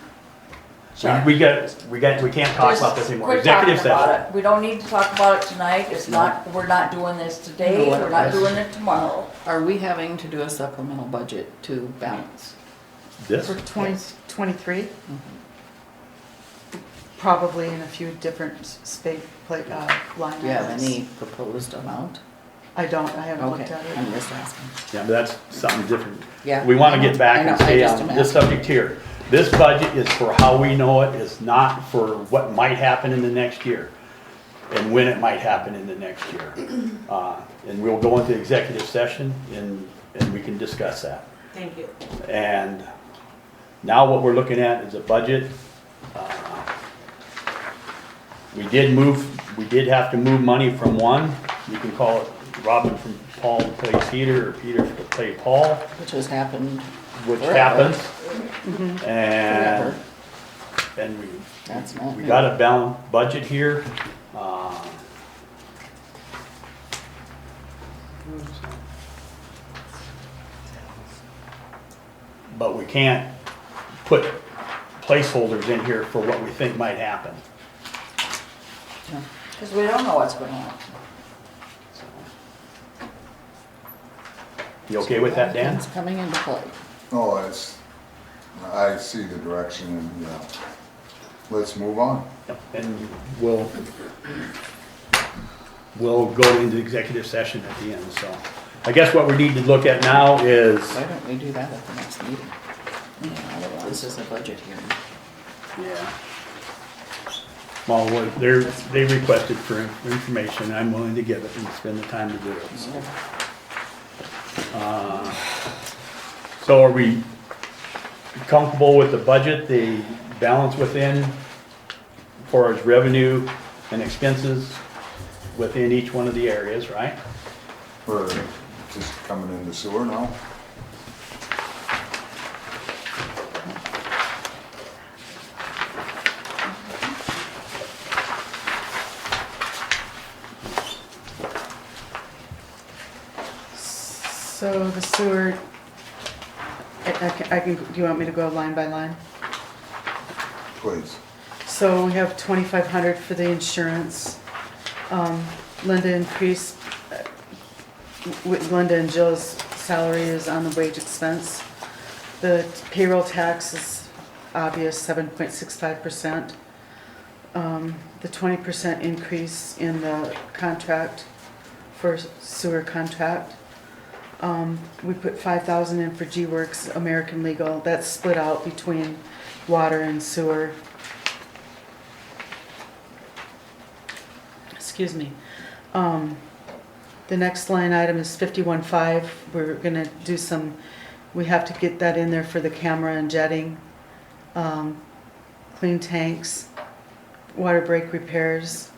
we can't talk about this anymore. Quit talking Executive about session. it. We don't need to talk about it tonight. It's not, we're not doing this today, No, we're not yes. doing it tomorrow. Are we having to do a supplemental budget to balance? This, For 2023? Probably in a few different line items. Do you have any proposed amount? I don't, I haven't looked Okay, at it. I'm just asking. yeah, but that's something different. Yeah. We wanna I get know, back I know, and I stay just on am this asking. subject here. This budget is for how we know it, it's not for what might happen in the next year. and when it might happen in the next year. And we'll go into executive session and we can discuss that. Thank you. And now what we're looking at is a budget. We did have to move money from one. You can call it Robin from Paul to play Peter, or Peter to play Paul, Which has happened which forever. happens. And, Forever. and That's not we new. got a balanced budget here. But we can't put placeholders in here for what we think might happen. Because we don't know what's going to happen. You okay with that, Dan? It's coming into play. Oh, I see the direction and, yeah. Let's move on. Yep. And we'll go into executive session at the end, so. I guess what we need to look at now is, Why don't we do that at the next meeting? Yeah, this is a budget hearing. yeah. Well, they requested for information, I'm willing to give it and spend the time to do it, so. So are we comfortable with the budget, the balance within, as far as revenue and expenses within each one of the areas, right? We're just coming in the sewer now. So the sewer, I can, do you want me to go line by line? Please. So we have 2,500 for the insurance. Linda increased, with Linda and Jill's salary is on the wage expense. The payroll tax is obvious, 7.65%. The 20% increase in the contract for sewer contract. We put 5,000 in for G-Works, American Legal, that's split out between water and sewer. Excuse me. The next line item is 51.5, we're gonna do some, we have to get that in there for the camera and jetting, clean tanks, water break repairs.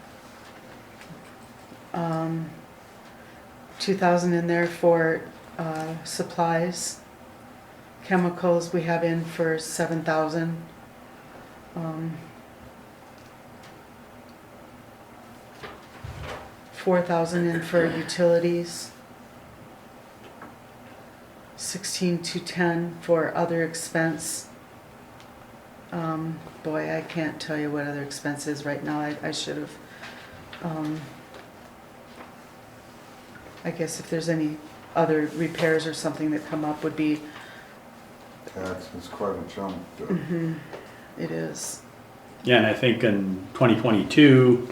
2,000 in there for supplies. Chemicals we have in for 7,000. 4,000 in for utilities. 16,210 for other expense. Boy, I can't tell you what other expense is right now. I should have. I guess if there's any other repairs or something that come up would be, Tax is quite a chunk. it is. Yeah, and I think in 2022,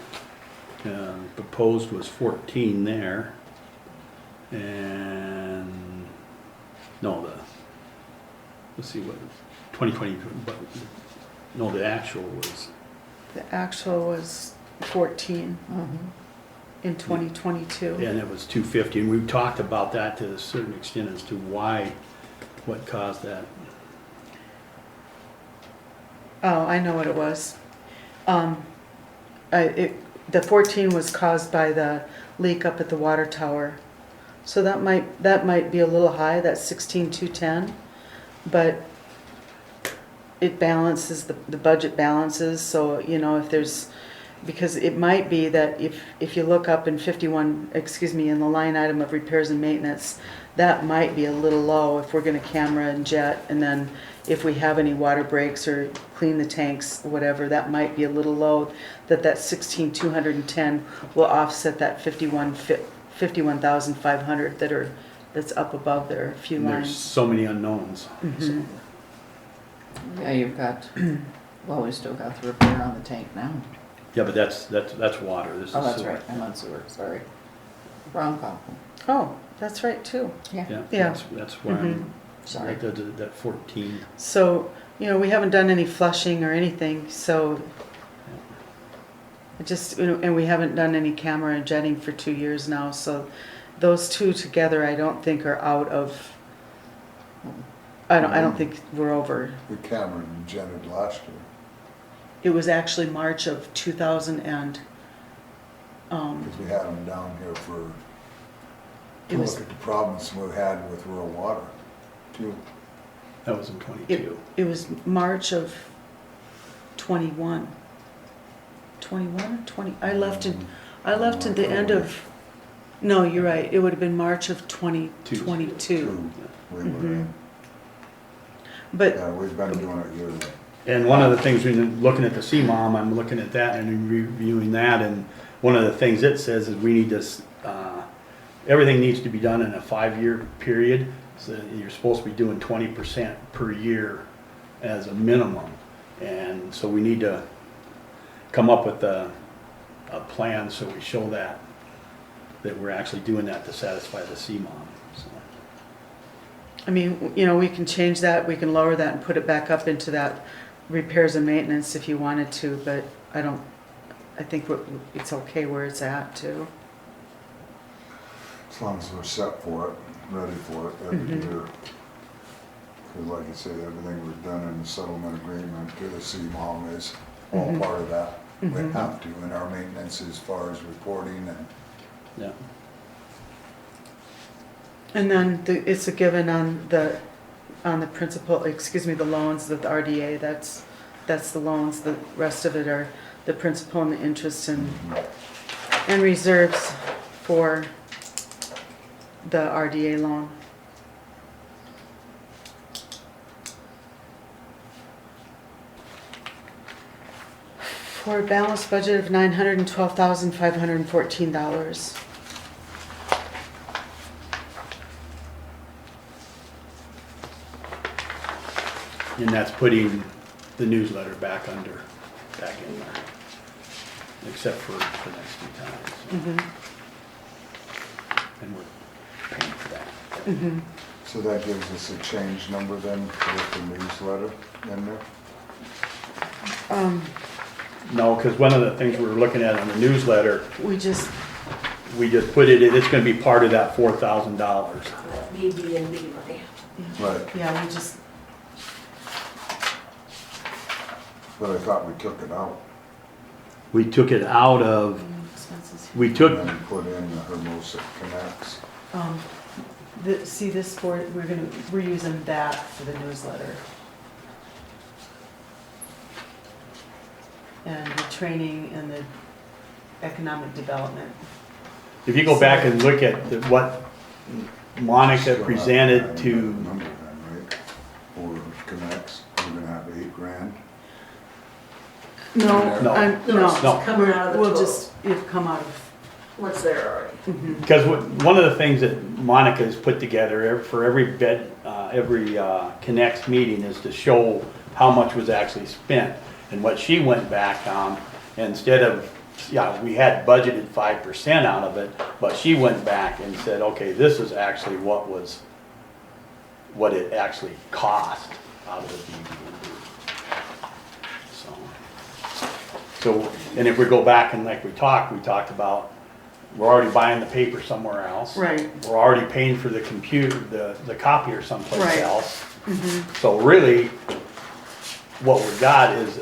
proposed was 14 there. And, no, let's see what, 2020, but, no, the actual was, The actual was 14 in 2022. and it was 250, and we've talked about that to a certain extent as to why, what caused that. Oh, I know what it was. The 14 was caused by the leak up at the water tower. So that might be a little high, that's 16,210, but it balances, the budget balances, so, you know, if there's, because it might be that if you look up in 51, in the line item of repairs and maintenance, that might be a little low if we're gonna camera and jet, and then if we have any water breaks or clean the tanks, whatever, that might be a little low, that 16,210 will offset that 51,500 that's up above there, a few And there's lines. so many unknowns. So, Yeah, you've got, well, we still got the repair on the tank now. yeah, but that's water, this is Oh, that's sewer. right, I'm on sewer, sorry. Wrong column. Oh, that's right too. Yeah, Yeah. that's where I'm, Sorry. that 14. So, you know, we haven't done any flushing or anything, so It just, and we haven't done any camera and jetting for 2 years now, so those two together, I don't think are out of, I don't think we're over. We camera jetted last year. It was actually March of 2000 and, Because we had them down here It to was- look at the problems we had with rural water, too. That was in 22. it was March of 21. 21 or 20, I left at the end of, no, you're right, it would have been March of 2022. We were Mhm. in. But, Yeah, we've been doing it yearly. And one of the things, when you're looking at the CMOM, I'm looking at that and reviewing that, and one of the things it says is we need to, everything needs to be done in a 5-year period. So you're supposed to be doing 20% per year as a minimum. And so we need to come up with a plan so we show that we're actually doing that to satisfy the CMOM. So, I mean, we can change that, we can lower that and put it back up into that repairs and maintenance if you wanted to, but I think it's okay where it's at too. As long as we're set for it, ready for it every Mhm. year. Because like I said, everything we've done in the settlement agreement to the CMOM is all Mhm. part of that. We Mhm. have to in our maintenance as far as reporting and yeah. And then it's a given on the principal, the loans, the RDA, that's the loans, the rest of it are the principal and the interest and reserves for the RDA loan. For a balanced budget of $912,514. And that's putting the newsletter back in there, except for the next few times. Mhm. And we're paying for that. Mhm. so that gives us a change number then with the newsletter in there. No, because one of the things we were looking at on the newsletter, We just, we just put it, it's gonna be part of that $4,000. That B and B money. Right, yeah, we just, but I thought we took it out We took it out of, expenses. we took, and then put in the Hermosa Connects. See this for, we're using that for the newsletter. And the training and the economic development. If you go back and look at what Monica presented to, Number then, right? For Connects, we're gonna have $8,000. No, No. no. No. Coming out of the We'll total. just, it'll come out of, What's there already? because one of the things that Monica's put together for every Connects meeting is to show how much was actually spent. And what she went back on, instead of, we had budgeted 5% out of it, but she went back and said, okay, this is actually what it actually cost out of the BB&B. So, and if we go back and like we talked about, we're already buying the paper somewhere else. right. We're already paying for the computer, the copier someplace Right. else. Mhm. So really, what we got is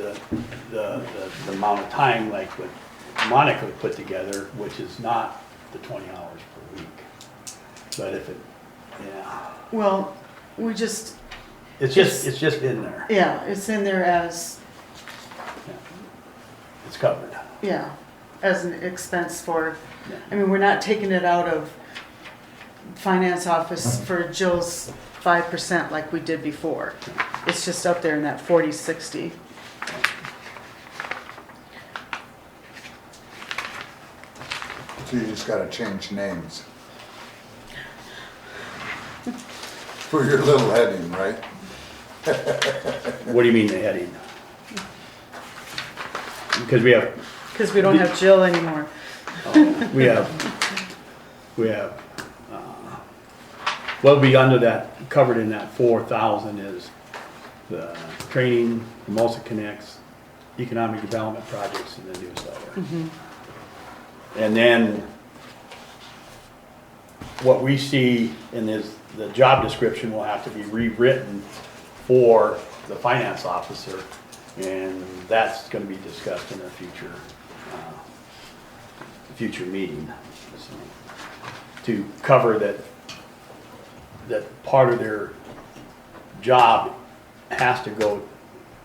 the amount of time like what Monica put together, which is not the 20 hours per week. But if it, Well, we just, it's just in there. yeah, it's in there as, It's covered. yeah, as an expense for, I mean, we're not taking it out of finance office for Jill's 5% like we did before. It's just up there in that 40-60. So you just gotta change names. For your little heading, right? What do you mean the heading? Because we have Because we don't have Jill anymore. We have, what'll be under that, covered in that 4,000 is the training, Hermosa Connects, economic development projects in the newsletter. And then what we see in this, the job description will have to be rewritten for the finance officer, and that's gonna be discussed in a future meeting. So, to cover that part of their job has to go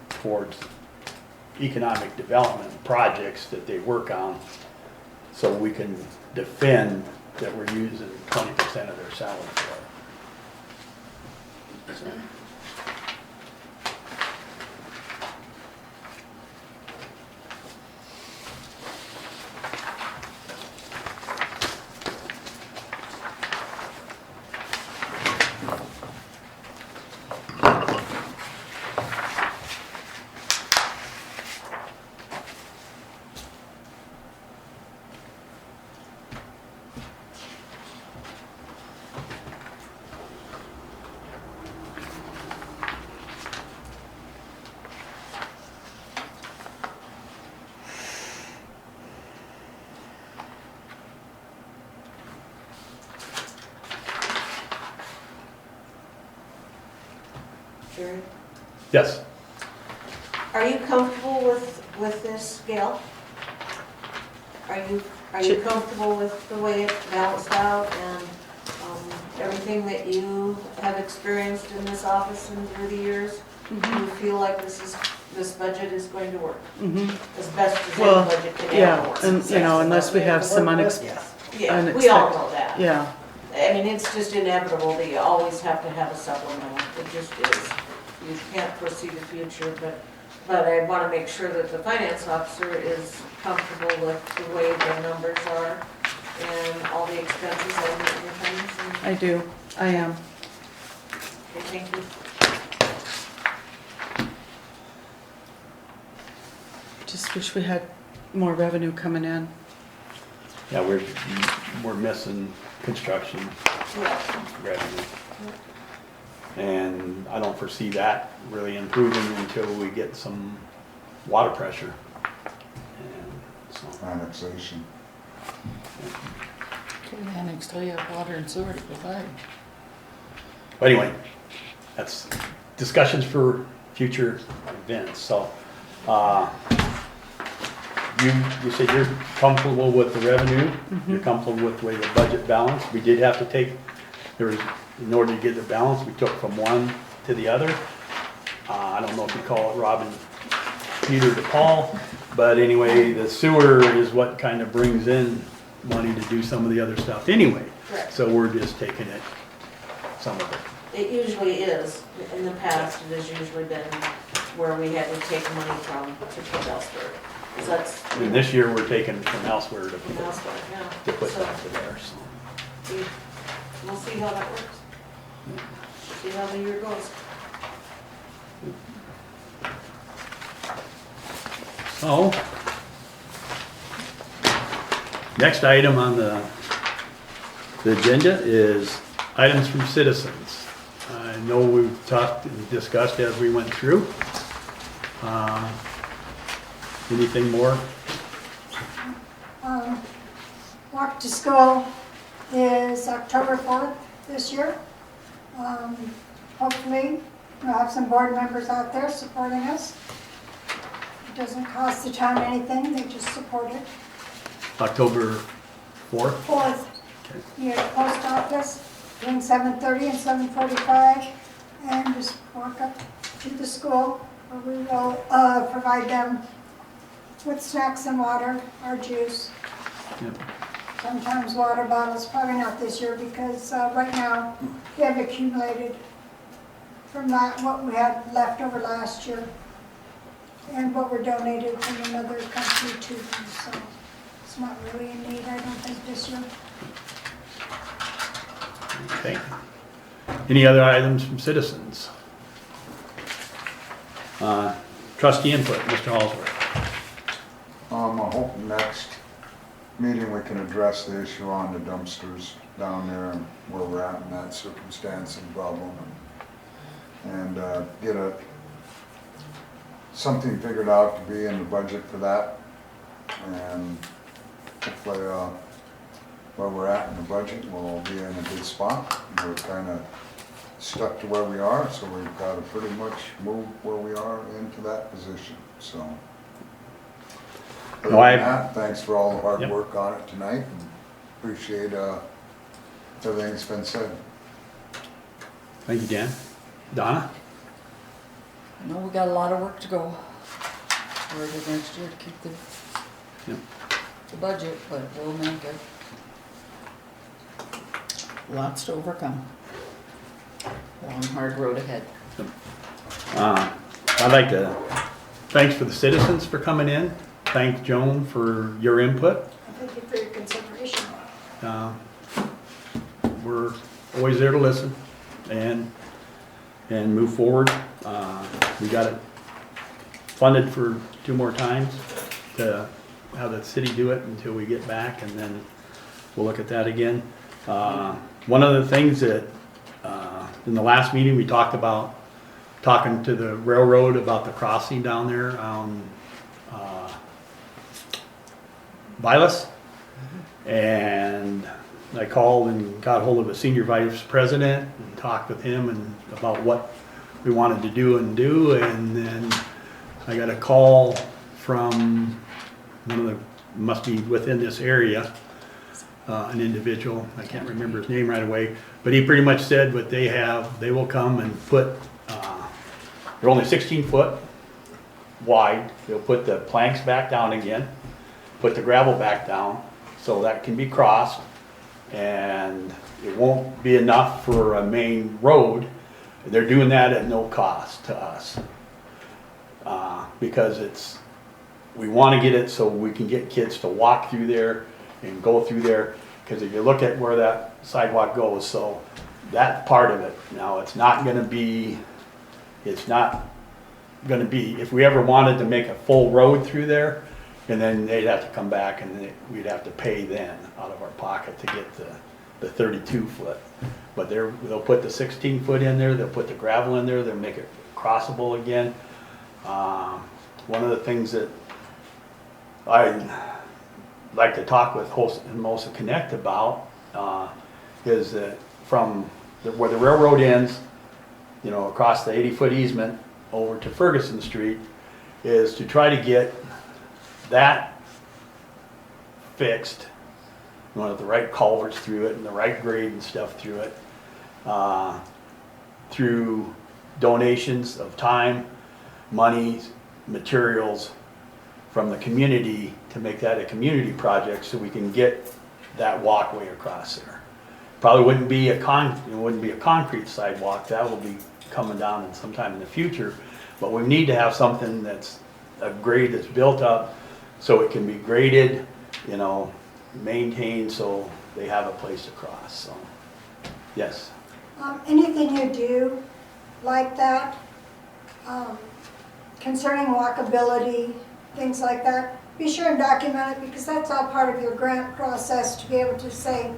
towards economic development projects that they work on, so we can defend that we're using 20% of their salary for it. So, Jerry, yes. are you comfortable with this scale? Are you Sure. comfortable with the way it's balanced out and everything that you have experienced in this office and through the years? Do you feel like this budget is going to work as best as any Well, budget can ever yeah, work? and, you know, unless we have some Yes. Yeah, we all unexpected- know that. yeah, I mean, it's just inevitable that you always have to have a supplemental. It just is. You can't foresee the future, but I want to make sure that the finance officer is comfortable with the way the numbers are and all the expenses and everything. I do, I am. Okay, thank you. Just wish we had more revenue coming in. Yeah, we're missing construction Yeah. revenue. And I don't foresee that really improving until we get some water pressure. And so, Annexation. Can annex till you have water and sewer to provide. but anyway, that's discussions for future events, so, you said you're comfortable with the revenue, you're comfortable with the way the budget balanced. We did have to take, in order to get the balance, we took from one to the other. I don't know if you call it robbing Peter to Paul, but anyway, the sewer is what kind of brings in money to do some of the other stuff anyway. Correct. So we're just taking it, some of it. It usually is. In the past, it has usually been where we had to take money from to put elsewhere. So that's And this year, we're taking from elsewhere to from elsewhere, yeah. put So that to there, so. we'll see how that works. See how the year goes. So, next item on the agenda is items from citizens. I know we've talked and discussed as we went through. Anything more? Walk to School is October 4th this year. Hopefully, we'll have some board members out there supporting us. It doesn't cost the town anything, they just support it. October 4th? 4th, Okay. here at the post office, between 7:30 and 7:45, and just walk up to the school, where we will provide them with snacks and water, or juice. Yep. Sometimes water bottles, probably not this year, because right now, we have accumulated from that, what we had left over last year, and what were donated from another company to them, so it's not really in need, I don't think, this year. Okay. Any other items from citizens? Trustee input, Mr. Hallsworth. I hope next meeting we can address the issue on the dumpsters down there and where we're at in that circumstance and problem, and get something figured out to be in the budget for that. And hopefully, where we're at in the budget, we'll be in a good spot. We're kind of stuck to where we are, so we've got to pretty much move where we are into that position, so. Other No, than that, thanks for all the hard Yep. work on it tonight, and appreciate, everything that's been said. Thank you, Dan. Donna? I know we got a lot of work to go for the next year to keep Yep. the budget, but we'll make it. Lots to overcome. Long, hard road ahead. I'd like to, thanks for the citizens for coming in. Thank Joan for your input. Thank you for your consideration. We're always there to listen and move forward. We got it funded for 2 more times to have the city do it until we get back, and then we'll look at that again. One of the things that in the last meeting we talked about talking to the railroad about the crossing down there on Vilas, and I called and got hold of the senior vice president and talked with him and about what we wanted to do, and then I got a call from one of the, must be within this area, an individual, I can't remember his name right away, but he pretty much said what they have, they will come and put, they're only 16 foot wide, they'll put the planks back down again, put the gravel back down, so that can be crossed, and it won't be enough for a main road. They're doing that at no cost to us, because it's, we want to get it so we can get kids to walk through there and go through there, because if you look at where that sidewalk goes, so that part of it, now it's not going to be, it's not going to be, if we ever wanted to make a full road through there, and then they'd have to come back and we'd have to pay then out of our pocket to get the 32 foot. But they'll put the 16 foot in there, they'll put the gravel in there, they'll make it crossable again. One of the things that I'd like to talk with Hermosa Connect about is that from where the railroad ends, you know, across the 80-foot easement over to Ferguson Street, is to try to get that fixed. You want the right culverts through it and the right grade and stuff through it, through donations of time, money, materials from the community to make that a community project so we can get that walkway across there. Probably wouldn't be a concrete sidewalk, that will be coming down in sometime in the future, but we need to have something that's a grade that's built up so it can be graded, you know, maintained so they have a place to cross. So, yes. Anything you do like that, concerning walkability, things like that, be sure and document it, because that's all part of your grant process, to be able to say,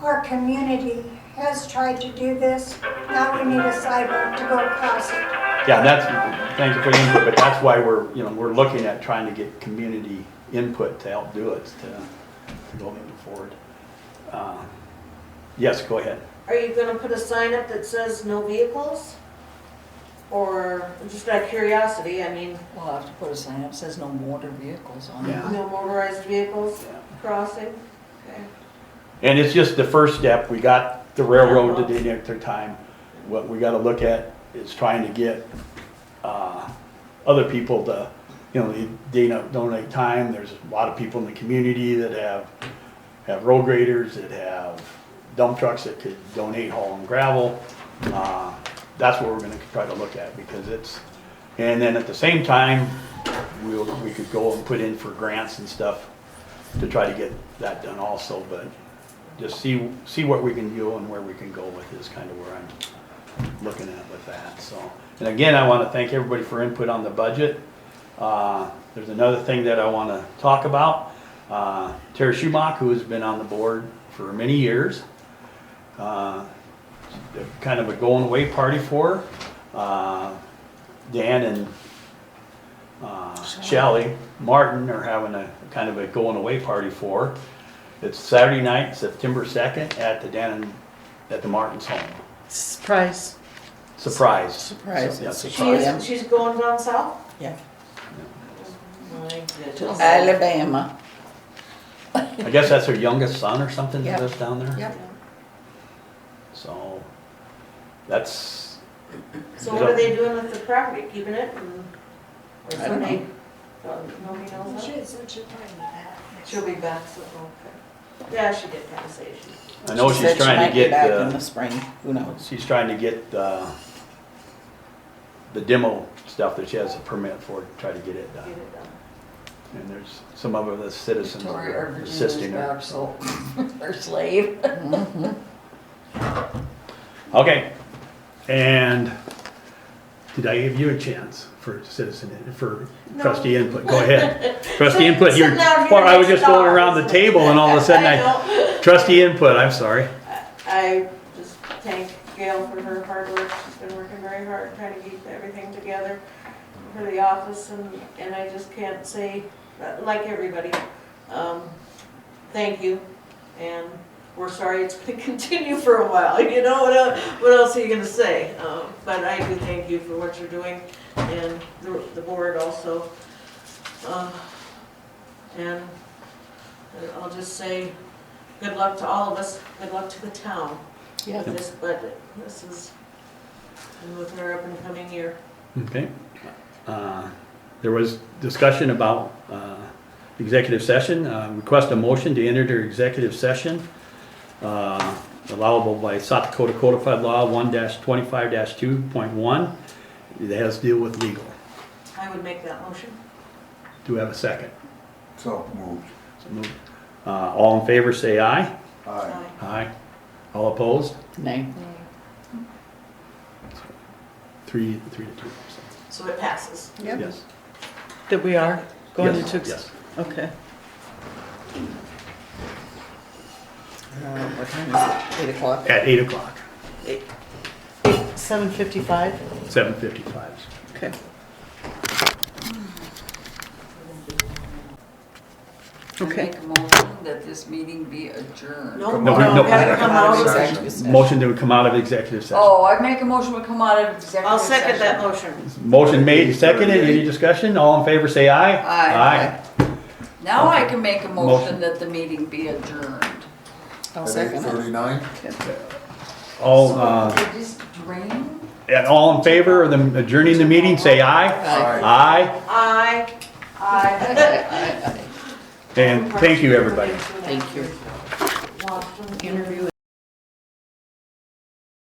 our community has tried to do this, now we need a sidewalk to go across it. Yeah, thank you for the input, but that's why we're looking at trying to get community input to help do it, to go moving forward. Yes, go ahead. Are you gonna put a sign up that says no vehicles? Or just out of curiosity, I mean, We'll have to put a sign up that says no motor vehicles on it. Yeah. no motorized vehicles crossing? Okay. And it's just the first step. We got the railroad to donate their time. What we got to look at is trying to get other people to, they donate time. There's a lot of people in the community that have road graders, that have dump trucks that could donate hauling gravel. That's what we're going to try to look at, because and then at the same time, we could go and put in for grants and stuff to try to get that done also, but just see what we can do and where we can go with is kind of where I'm looking at with that. So, and again, I want to thank everybody for input on the budget. There's another thing that I want to talk about. Tara Schumach, who has been on the board for many years, kind of a going away party for her. Dan and Shelley Martin are having a kind of a going away party for. It's Saturday night, September 2nd at the Martins' home. Surprise. Surprise. Surprise. Yeah, It's surprise. She's going down south? Yeah. My To goodness. Alabama. I guess that's her youngest son or something that Yep. lives down there. Yep. So that's, So what are they doing with the property, keeping it and? Or I don't somebody, nobody knows that? She's such a pain in that. She'll be back, so, okay. Yeah, she did kind of say she. I know She she's said she trying might to be get, back in the spring. Who knows? she's trying to get, the demo stuff that she has a permit for, to try to get it Get done. it done. And there's some of the citizens that Victoria or are Virginia's assisting her. back, so her slave. Mhm. Okay, and did I give you a chance for for No. trustee input? Go ahead. Trustee input, Sitting you're, out here or I was just next going door. around the table and all of a sudden know. trustee input, I'm sorry. I just thank Gail for her hard work. She's been working very hard trying to keep everything together for the office, and I just can't say, like everybody, thank you. And we're sorry it's gonna continue for a while, you know, what else are you gonna say? But I do thank you for what you're doing, and the board also. And I'll just say, good luck to all of us, good luck to the town. Yeah. With this budget, this is, and with our up and coming year. Okay. There was discussion about executive session. Request a motion to enter into executive session allowable by South Dakota Codified Law 1-25-2.1. It has to deal with legal. I would make that motion. Do we have a second? So moved. All in favor, say aye. Aye. Aye. All opposed? Nay. 3 to 2. So it passes. Yep. Yes. That we are going Yes, into. yes. Okay. What time is it? 8 o'clock? At 8 o'clock, 7:55. 7:55. Okay. Okay. Make a motion that this meeting be adjourned. No, Come no, on. No, we gotta come out of no. it. Motion to come out of executive session. Oh, I make a motion to come out of executive I'll second that session. motion. Motion made, seconded, any discussion? All in favor, say aye. Aye. Now I Okay. can make a Motion. motion that the meeting be adjourned. I'll At second it. 8:39? All, Did this drain? and all in favor of the adjourning the meeting, say aye. Aye. Aye, Aye. and thank you, everybody. Thank you. Washington. Interview